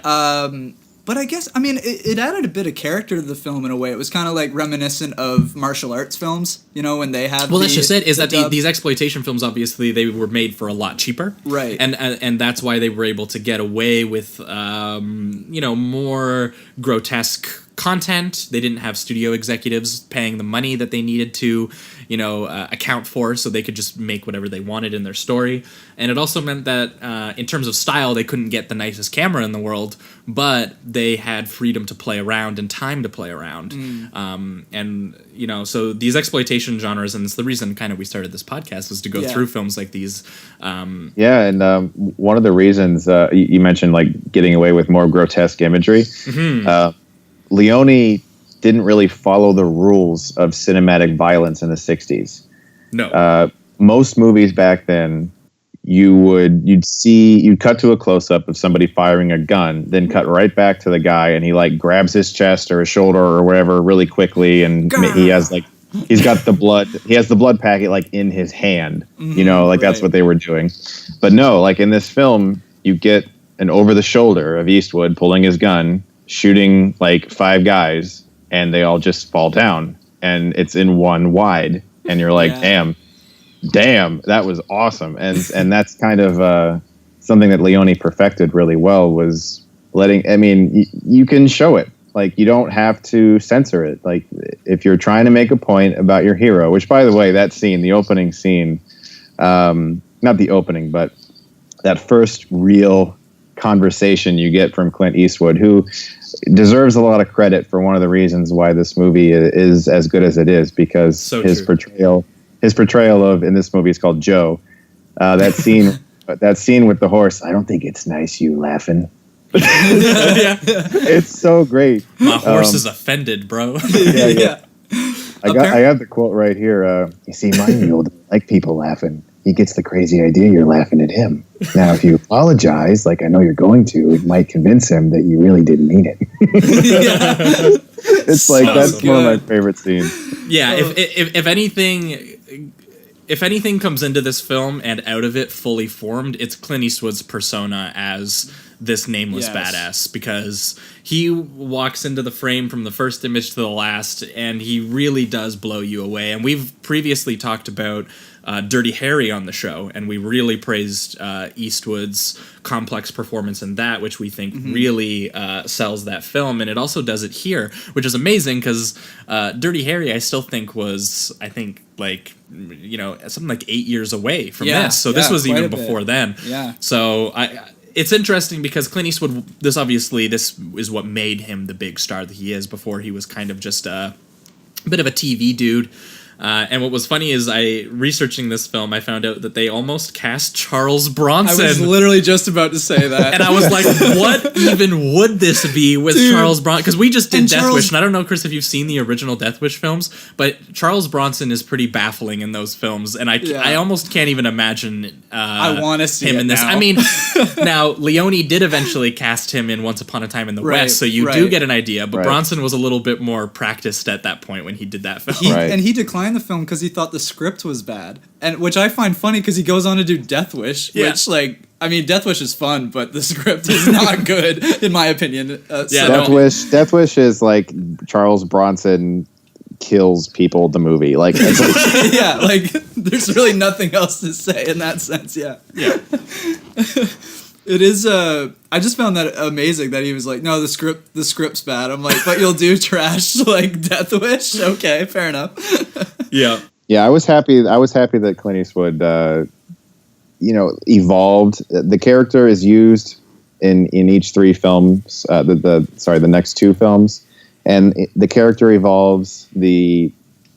But I guess, I mean, it added a bit of character to the film in a way. It was kind of like reminiscent of martial arts films, you know, when they have that's just it, is that these exploitation films, obviously, they were made for a lot cheaper. Right. And that's why they were able to get away with, more grotesque content. They didn't have studio executives paying the money that they needed to, account for, so they could just make whatever they wanted in their story. And it also meant that in terms of style, they couldn't get the nicest camera in the world, but they had freedom to play around and time to play around. So these exploitation genres, and it's the reason kind of we started this podcast, was to go through films like these. One of the reasons you mentioned, like, getting away with more grotesque imagery. Leone didn't really follow the rules of cinematic violence in the 60s. No. Most movies back then, you'd cut to a close-up of somebody firing a gun, then cut right back to the guy, and he, like, grabs his chest or his shoulder or whatever really quickly, and he's got the blood, he has the blood packet, like, in his hand. That's what they were doing. But no, like, in this film, you get an over-the-shoulder of Eastwood pulling his gun, shooting like 5 guys, and they all just fall down, and it's in one wide, and you're like, damn, that was awesome. And that's kind of something that Leone perfected really well, was you can show it, like, you don't have to censor it. Like, if you're trying to make a point about your hero, which, by the way, that scene, the opening scene, not the opening, but that first real conversation you get from Clint Eastwood, who deserves a lot of credit for one of the reasons why this movie is as good as it is, because his portrayal of, in this movie, is called Joe. That scene with the horse. I don't think it's nice you laughing. It's so great. My horse is offended, bro. Yeah. I got the quote right here. You see, my mule doesn't like people laughing. He gets the crazy idea you're laughing at him. Now, if you apologize, like I know you're going to, it might convince him that you really didn't mean it. It's so like, that's good. One of my favorite scenes. Yeah, if anything comes into this film and out of it fully formed, it's Clint Eastwood's persona as this nameless badass, because he walks into the frame from the first image to the last, and he really does blow you away. And we've previously talked about Dirty Harry on the show, and we really praised Eastwood's complex performance in that, which we think really sells that film, and it also does it here, which is amazing, because Dirty Harry I still think was, something like 8 years away from this, so this was even before then. So it's interesting because Clint Eastwood, this is what made him the big star that he is. Before, he was kind of just a bit of a TV dude. And what was funny is, researching this film, I found out that they almost cast Charles Bronson. I was literally just about to say that. And I was like, what even would this be with Charles Bronson? Because we just did Death Wish, and I don't know, Chris, if you've seen the original Death Wish films, but Charles Bronson is pretty baffling in those films, and I almost can't even imagine I want to see him in this. Now. I mean, now, Leone did eventually cast him in Once Upon a Time in the West, so you do get an idea, but Bronson was a little bit more practiced at that point when he did that film. And he declined the film because he thought the script was bad, and which I find funny because he goes on to do Death Wish, which Death Wish is fun, but the script is not good in my opinion. Death Wish is like Charles Bronson kills people. The movie, like there's really nothing else to say in that sense. It is. I just found that amazing that he was like, no, the script's bad. I'm like, but you'll do trash like Death Wish? Okay, fair enough. Yeah, I was happy that Clint Eastwood, evolved. The character is used in each 3 films. The next 2 films, and the character evolves. The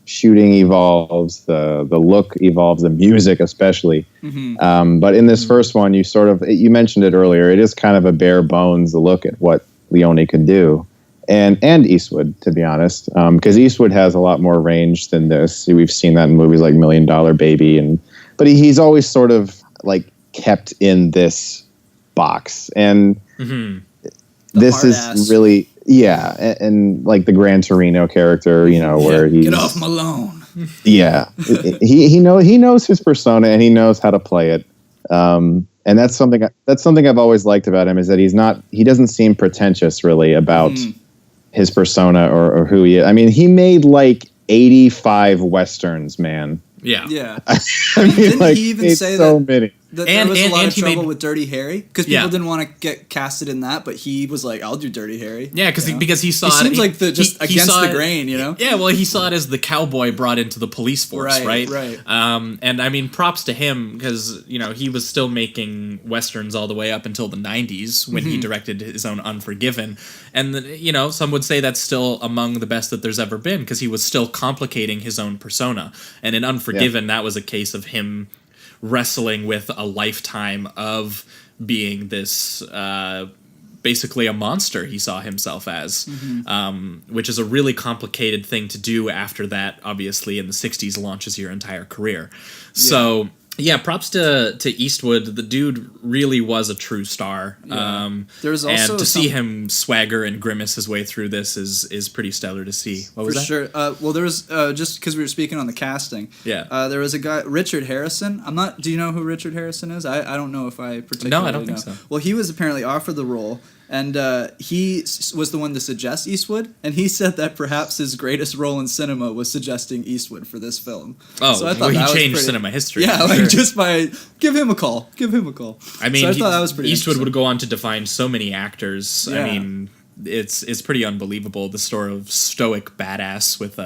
shooting evolves. The look evolves. The music, especially. But in this first one, you mentioned it earlier. It is kind of a bare bones look at what Leone could do. and Eastwood, to be honest, because Eastwood has a lot more range than this. We've seen that in movies like $1 Million Baby, but he's always sort of like kept in this box, and this is really and like the Gran Torino character, where he's get off my lawn. Yeah, he knows his persona and he knows how to play it. And that's something I've always liked about him, is that he doesn't seem pretentious really about his persona or who he is. I mean, he made like 85 Westerns, man. Yeah. I mean, Didn't he even say so many. that there was a lot of trouble with Dirty Harry? Because people didn't want to get casted in that, but he was like, I'll do Dirty Harry. Yeah, because he saw it. He seems like against the grain, Yeah, well, he saw it as the cowboy brought into the police force, right? Right. And I mean, props to him, because, he was still making Westerns all the way up until the 90s when he directed his own Unforgiven. And, some would say that's still among the best that there's ever been, because he was still complicating his own persona. And in Unforgiven, that was a case of him wrestling with a lifetime of being this basically a monster he saw himself as, which is a really complicated thing to do after that, obviously, in the 60s launches your entire career. So, props to Eastwood. The dude really was a true star. There's also and to see him swagger and grimace his way through this is pretty stellar to see. What was that? For sure. Well, there was, just because we were speaking on the casting, there was a guy, Richard Harrison. Do you know who Richard Harrison is? I don't know if I particularly know. No, I don't think so. Well, he was apparently offered the role, and he was the one to suggest Eastwood, and he said that perhaps his greatest role in cinema was suggesting Eastwood for this film. Oh, so I thought he changed cinema history. Yeah, like just by give him a call. I mean, so I thought that was pretty. Eastwood would go on to define so many actors. Yeah. I mean, it's pretty unbelievable. The sort of stoic badass with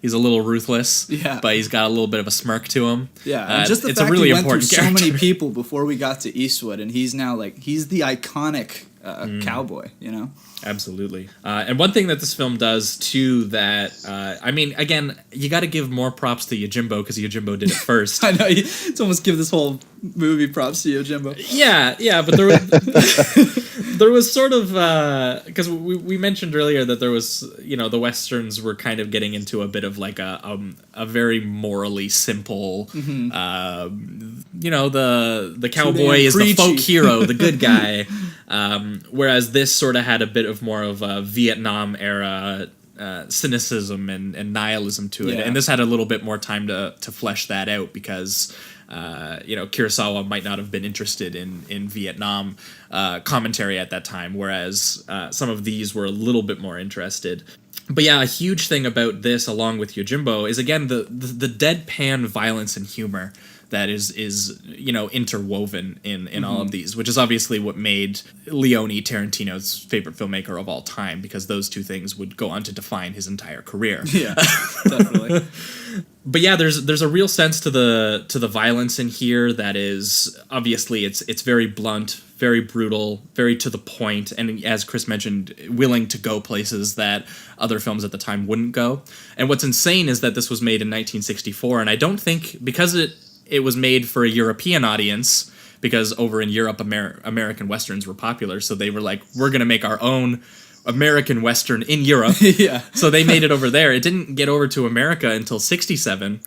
he's a little ruthless, but he's got a little bit of a smirk to him. Yeah, and just the it's fact a really he went important through character. so many people before we got to Eastwood, and he's now he's the iconic cowboy, Absolutely. And one thing that this film does, too, that, I mean, again, you got to give more props to Yojimbo, because Yojimbo did it first. I know, it's almost give this whole movie props to Yojimbo. Yeah, but there was sort of, because we mentioned earlier that there was, the Westerns were kind of getting into a bit of like a very morally simple, the cowboy is the folk hero, the good guy. Whereas this sort of had a bit of more of a Vietnam era cynicism and nihilism to it, and this had a little bit more time to flesh that out, because Kurosawa might not have been interested in Vietnam commentary at that time, whereas some of these were a little bit more interested. But yeah, a huge thing about this, along with Yojimbo, is again the deadpan violence and humor that is interwoven in all of these, which is obviously what made Leone Tarantino's favorite filmmaker of all time, because those two things would go on to define his entire career. Yeah, definitely. But yeah, there's a real sense to the violence in here that is obviously it's very blunt, very brutal, very to the point, and as Chris mentioned, willing to go places that other films at the time wouldn't go. And what's insane is that this was made in 1964, and I don't think, because it was made for a European audience, because over in Europe, American Westerns were popular, so they were like, we're going to make our own American Western in Europe. So they made it over there. It didn't get over to America until 1967.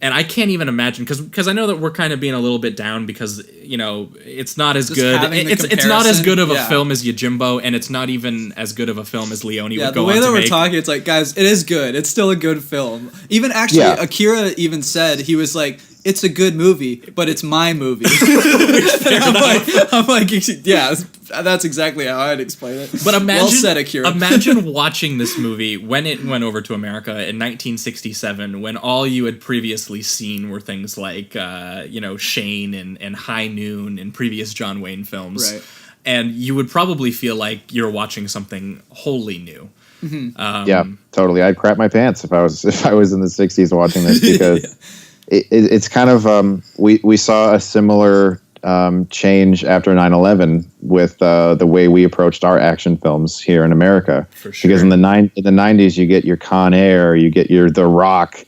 And I can't even imagine, because I know that we're kind of being a little bit down because, it's not as good. It's not as good of a film as Yojimbo, and it's not even as good of a film as Leone would go on to make. The way that we're talking, it's like, guys, it is good. It's still a good film. Even actually, Akira even said, he was like, it's a good movie, but it's my movie. I'm like, yeah, that's exactly how I'd explain it. But imagine, well said, Akira. Imagine watching this movie when it went over to America in 1967, when all you had previously seen were things like, Shane and High Noon and previous John Wayne films. Right. And you would probably feel like you're watching something wholly new. Yeah, totally. I'd crap my pants if I was in the 60s watching this, because it's kind of we saw a similar change after 9/11 with the way we approached our action films here in America. For sure. Because in the 90s you get your Con Air, you get your The Rock,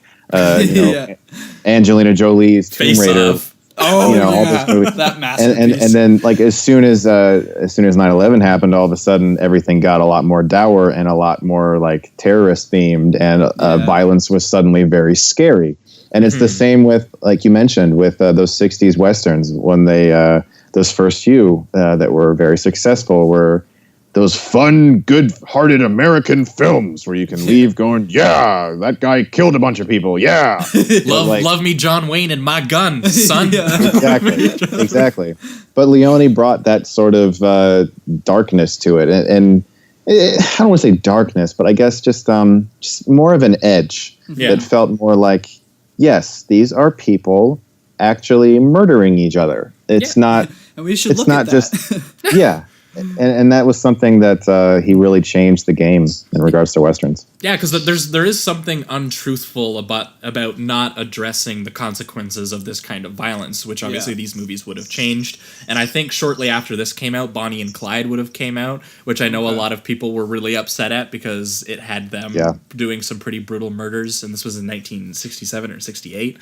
Angelina Jolie's Tomb Raider. Oh, all this movie. That masterpiece. And then like as soon as 9/11 happened, all of a sudden everything got a lot more dour and a lot more like terrorist themed, and violence was suddenly very scary. And it's the same with, like you mentioned, with those 60s Westerns, when they those first few that were very successful were those fun, good-hearted American films where you can leave going, yeah, that guy killed a bunch of people, yeah. Love me, John Wayne, and my gun, son. Exactly. But Leone brought that sort of darkness to it, and I don't want to say darkness, but I guess just more of an edge that felt more like, yes, these are people actually murdering each other. It's not. And we should it's look not at just that. yeah. And that was something that he really changed the game in regards to Westerns. Yeah, because there is something untruthful about not addressing the consequences of this kind of violence, which obviously these movies would have changed. And I think shortly after this came out, Bonnie and Clyde would have came out, which I know a lot of people were really upset at because it had them doing some pretty brutal murders, and this was in 1967 or 68.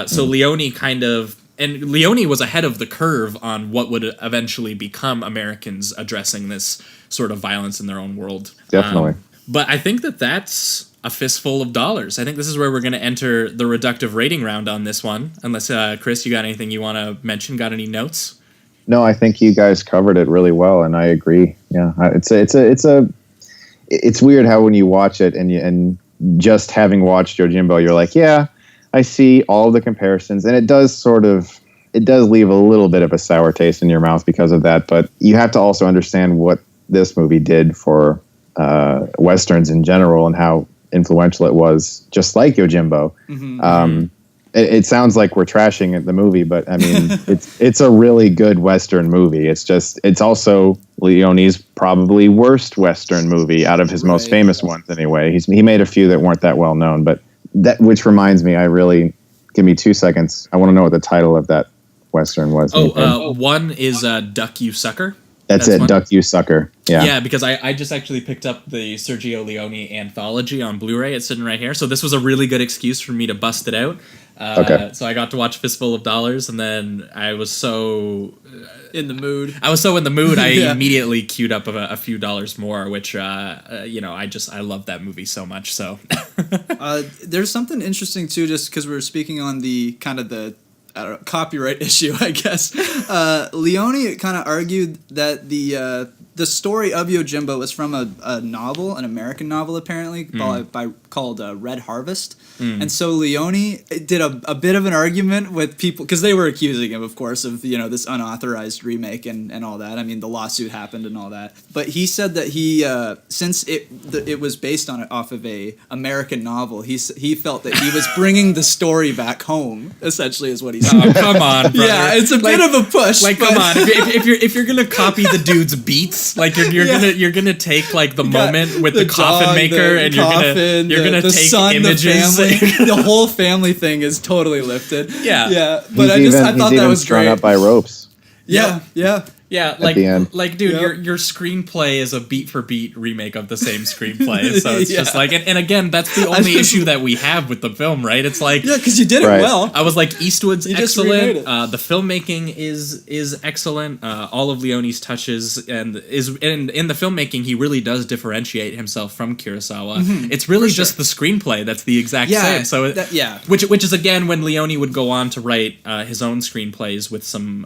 So Leone kind of... And Leone was ahead of the curve on what would eventually become Americans addressing this sort of violence in their own world. Definitely. But I think that's a fistful of dollars. I think this is where we're going to enter the reductive rating round on this one. Unless, Chris, you got anything you want to mention? Got any notes? No, I think you guys covered it really well, and I agree. Yeah, it's weird how when you watch it and just having watched YOJIMBO, you're like, yeah, I see all the comparisons, and it does leave a little bit of a sour taste in your mouth because of that. But you have to also understand what this movie did for Westerns in general and how influential it was, just like YOJIMBO. It sounds like we're trashing the movie, but I mean, it's a really good Western movie. It's also Leone's probably worst Western movie out of his most famous ones anyway. He made a few that weren't that well known, but which reminds me, give me 2 seconds. I want to know what the title of that Western was. One is Duck You Sucker. That's it, one. Duck You Sucker. Yeah. Yeah, because I just actually picked up the Sergio Leone anthology on Blu-ray. It's sitting right here. So this was a really good excuse for me to bust it out. So I got to watch Fistful of Dollars, and then I was so... in the mood. I immediately queued up a few dollars more, which, I love that movie so much, so... There's something interesting, too, just because we were speaking on the kind of the copyright issue, I guess. Leone kind of argued that the story of YOJIMBO was from a novel, an American novel apparently, called Red Harvest. And so Leone did a bit of an argument with people, because they were accusing him, of course, of this unauthorized remake and all that. I mean, the lawsuit happened and all that. But he said that he, since it was based off of a American novel, he felt that he was bringing the story back home, essentially, is what he said. Oh, come on, brother. Yeah, it's a bit of a push. Like, come on, if you're gonna copy the dude's beats, like you're gonna take like the moment with the coffin maker, and you're gonna take son, images. The whole family thing is totally lifted. Yeah. But I thought that was great. Up by ropes. Yeah. Yeah, like dude, your screenplay is a beat for beat remake of the same screenplay. So it's just like, and again, that's the only issue that we have with the film, right? It's like, because you did it well. I was like, Eastwood's excellent. The filmmaking is excellent. All of Leone's touches in the filmmaking, he really does differentiate himself from Kurosawa. It's really just the screenplay that's the exact same. So which is again when Leone would go on to write his own screenplays with some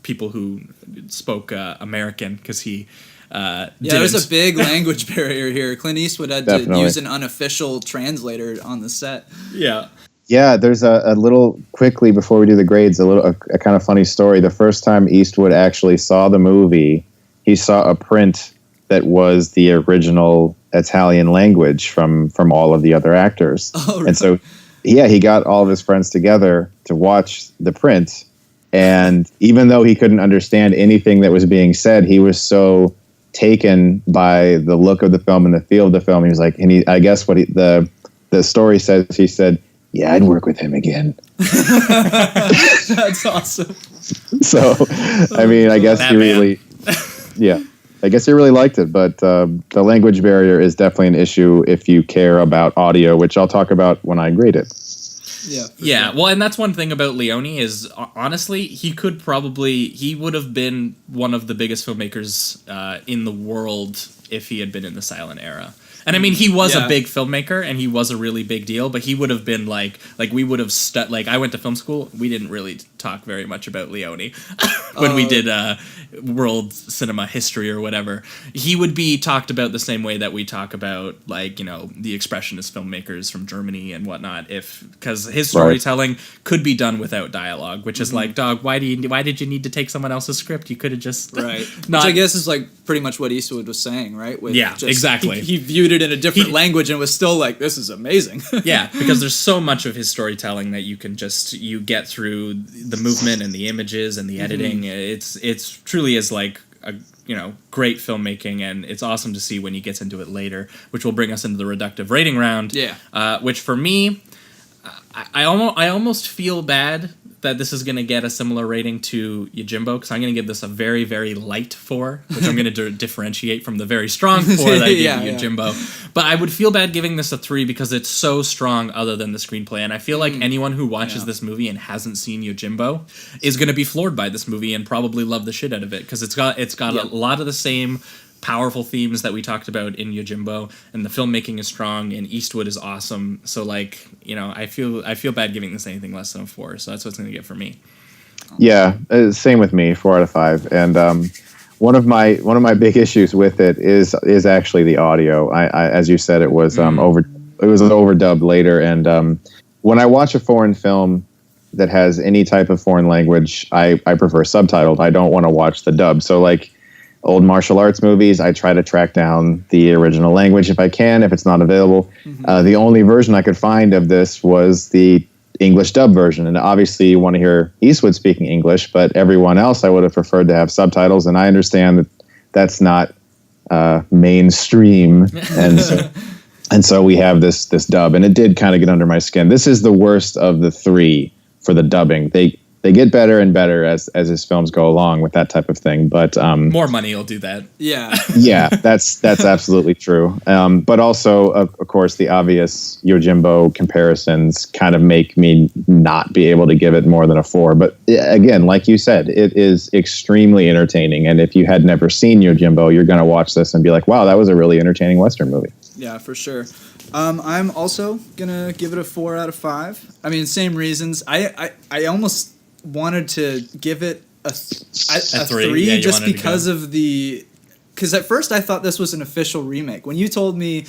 people who spoke American, because he there's a big language barrier here. Clint Eastwood had to use an unofficial translator on the set. Yeah, there's a little, quickly before we do the grades, a kind of funny story. The first time Eastwood actually saw the movie, he saw a print that was the original Italian language from all of the other actors. Oh, really? And so he got all of his friends together to watch the print. And even though he couldn't understand anything that was being said, he was so taken by the look of the film and the feel of the film. He was like, I guess what the story says, he said, "Yeah, I'd work with him again." That's awesome. So, I mean, I guess he really liked it. But the language barrier is definitely an issue if you care about audio, which I'll talk about when I grade it. Yeah, well, and that's one thing about Leone is, honestly, he would have been one of the biggest filmmakers in the world if he had been in the silent era. And I mean, he was a big filmmaker, and he was a really big deal, but he would have been like we would have I went to film school. We didn't really talk very much about Leone when we did world cinema history or whatever. He would be talked about the same way that we talk about, like, you know, the expressionist filmmakers from Germany and whatnot, because his storytelling could be done without dialogue, which is like, dog, why did you need to take someone else's script? You could have just Which I guess is like pretty much what Eastwood was saying, right? With exactly. He viewed it in a different language and was still like, this is amazing. Yeah, because there's so much of his storytelling that you get through the movement and the images and the editing. It's truly is like a, you know, great filmmaking, and it's awesome to see when he gets into it later, which will bring us into the reductive rating round. Which for me, I almost feel bad that this is going to get a similar rating to Yojimbo, because I'm going to give this a very, very light 4, which I'm going to differentiate from the very strong 4 that I gave Yojimbo. But I would feel bad giving this a 3 because it's so strong other than the screenplay. And I feel like anyone who watches this movie and hasn't seen Yojimbo is going to be floored by this movie and probably love the shit out of it, because it's got a lot of the same powerful themes that we talked about in Yojimbo, and the filmmaking is strong, and Eastwood is awesome. So, like, you know, I feel bad giving this anything less than a 4. So that's what it's going to get for me. Yeah, same with me, 4 out of 5. And one of my big issues with it is actually the audio. I as you said, it was overdubbed later, and when I watch a foreign film that has any type of foreign language, I prefer subtitled. I don't want to watch the dub. So, like, old martial arts movies, I try to track down the original language if I can, if it's not available. The only version I could find of this was the English dub version. And obviously you want to hear Eastwood speaking English, but everyone else I would have preferred to have subtitles. And I understand that that's not mainstream. And so we have this dub, and it did kind of get under my skin. This is the worst of the 3 for the dubbing. They get better and better as his films go along with that type of thing, but more money will do that. Yeah, that's absolutely true. But also, of course, the obvious Yojimbo comparisons kind of make me not be able to give it more than a 4. But again, like you said, it is extremely entertaining, and if you had never seen Yojimbo, you're going to watch this and be like, "Wow, that was a really entertaining Western movie." Yeah, for sure. I'm also gonna give it a 4 out of 5. I mean, same reasons. I almost wanted to give it a 3 just because of because at first I thought this was an official remake. When you told me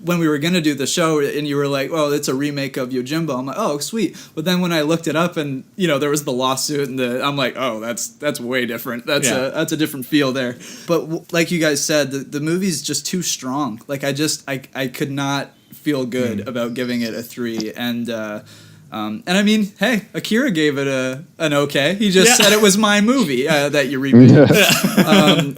when we were going to do the show and you were like, "Oh, it's a remake of Yojimbo," I'm like, "Oh, sweet." But then when I looked it up and, you know, there was the lawsuit and I'm like, "Oh, that's way different. That's a different feel there." But like you guys said, the movie's just too strong. Like I could not feel good about giving it a 3, and I mean, hey, Akira gave it an okay. He just said it was my movie that you reviewed.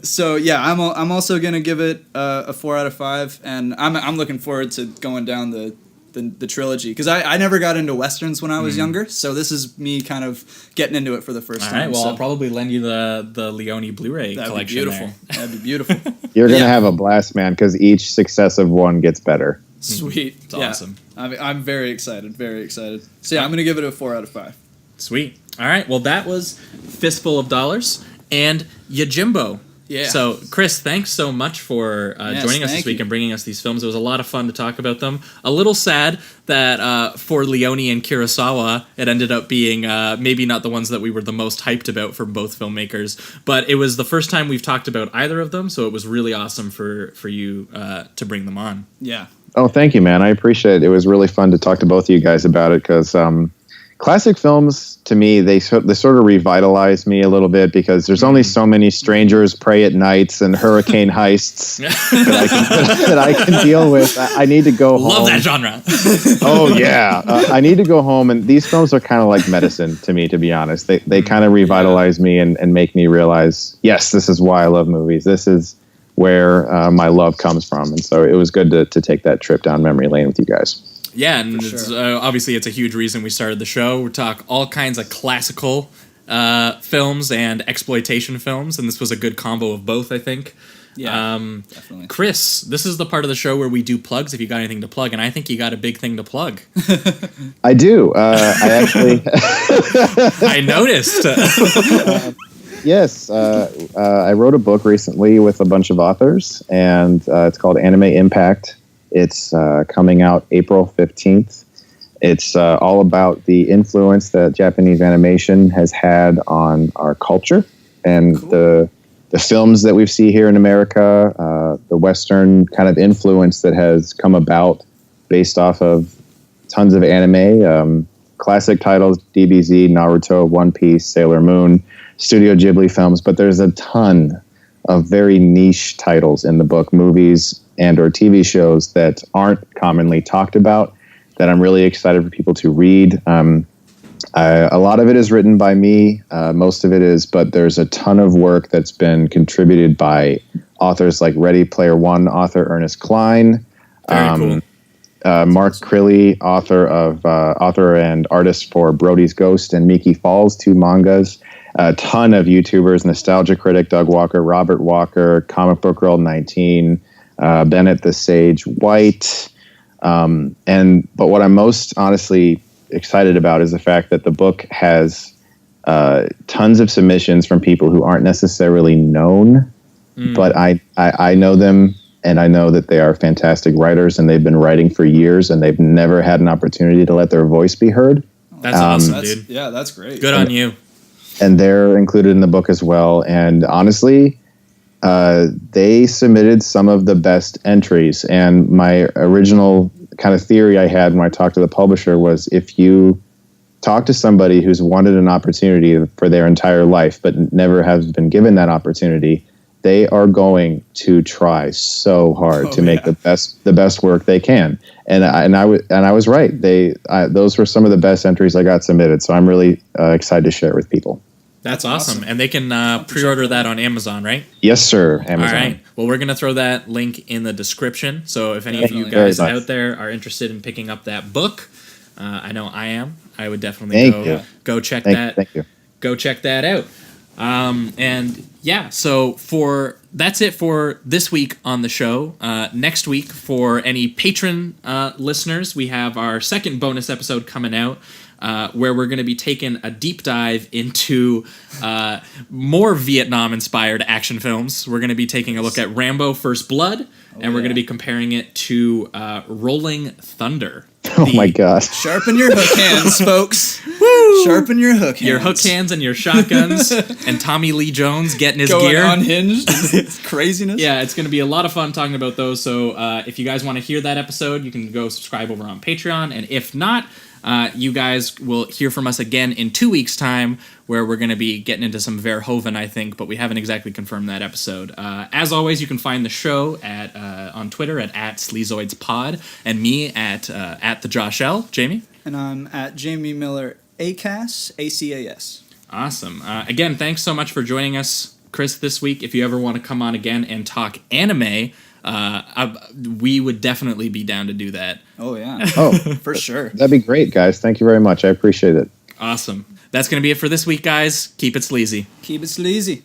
So yeah, I'm also gonna give it a 4 out of 5, and I'm looking forward to going down the trilogy, because I never got into westerns when I was younger, so this is me kind of getting into it for the first time. All right, well, so. I'll probably lend you the Leone Blu-ray collection. That'd be beautiful. You're gonna have a blast, man, because each successive one gets better. Sweet. It's awesome. I'm very excited, very excited. So yeah, I'm going to give it a 4 out of 5. Sweet. All right, well, that was Fistful of Dollars and Yojimbo. Yeah. So, Chris, thanks so much for joining us this week and bringing us these films. It was a lot of fun to talk about them. A little sad that for Leone and Kurosawa, it ended up being maybe not the ones that we were the most hyped about for both filmmakers, but it was the first time we've talked about either of them, so it was really awesome for you to bring them on. Yeah. Oh, thank you, man. I appreciate it. It was really fun to talk to both of you guys about it, because classic films, to me, they sort of revitalize me a little bit, because there's only so many Strangers, Pray at Nights, and Hurricane Heists that I can deal with. I need to go home. Love that genre. Oh, yeah. I need to go home, and these films are kind of like medicine to me, to be honest. They kind of revitalize me and make me realize, yes, this is why I love movies. This is where my love comes from. And so it was good to take that trip down memory lane with you guys. Yeah, and it's, obviously it's a huge reason we started the show. We talk all kinds of classical films and exploitation films, and this was a good combo of both, I think. Yeah, definitely. Chris, this is the part of the show where we do plugs if you got anything to plug, and I think you got a big thing to plug. I do. I actually... I noticed. Yes. I wrote a book recently with a bunch of authors, and it's called Anime Impact. It's coming out April 15th. It's all about the influence that Japanese animation has had on our culture and the films that we see here in America, the Western kind of influence that has come about based off of tons of anime, classic titles, DBZ, Naruto, One Piece, Sailor Moon, Studio Ghibli films, but there's a ton of very niche titles in the book, movies and or TV shows that aren't commonly talked about, that I'm really excited for people to read. A lot of it is written by me, most of it is, but there's a ton of work that's been contributed by authors like Ready Player One author Ernest Cline, Very cool. Mark Crilly, author and artist for Brody's Ghost and Miki Falls, 2 mangas. A ton of YouTubers, Nostalgia Critic, Doug Walker, Robert Walker, Comic Book Girl 19, Bennett the Sage White. But what I'm most honestly excited about is the fact that the book has tons of submissions from people who aren't necessarily known, but I know them, and I know that they are fantastic writers, and they've been writing for years, and they've never had an opportunity to let their voice be heard. That's awesome, dude. Yeah, that's great. Good on you. And they're included in the book as well. And honestly, they submitted some of the best entries. And my original kind of theory I had when I talked to the publisher was, if you talk to somebody who's wanted an opportunity for their entire life but never has been given that opportunity, they are going to try so hard to make the best work they can. And I was right. Those were some of the best entries I got submitted. So I'm really excited to share it with people. That's awesome. And they can pre-order that on Amazon, right? Yes, sir. Amazon. All right. Well, we're going to throw that link in the description. So if any of you guys out there are interested in picking up that book, I know I am. I would definitely go check that. Thank you. Go check that out. And yeah, so that's it for this week on the show. Next week, for any patron listeners, we have our second bonus episode coming out, where we're going to be taking a deep dive into more Vietnam-inspired action films. We're going to be taking a look at Rambo: First Blood, and we're going to be comparing it to Rolling Thunder. Oh my gosh. Sharpen your hook hands, folks. Woo! Sharpen your hook hands. Your hook hands and your shotguns, and Tommy Lee Jones getting his Going gear. unhinged. Craziness. Yeah, it's going to be a lot of fun talking about those. So if you guys want to hear that episode, you can go subscribe over on Patreon. And if not, you guys will hear from us again in 2 weeks' time, where we're going to be getting into some Verhoeven, I think, but we haven't exactly confirmed that episode. As always, you can find the show on Twitter at Sleazoidspod, and me at the Josh L. Jamie? And I'm at Jamie Miller ACAS, ACAS. Awesome. Again, thanks so much for joining us, Chris, this week. If you ever want to come on again and talk anime, we would definitely be down to do that. Oh, yeah. For sure. That'd be great, guys. Thank you very much. I appreciate it. Awesome. That's going to be it for this week, guys. Keep it sleazy. Keep it sleazy.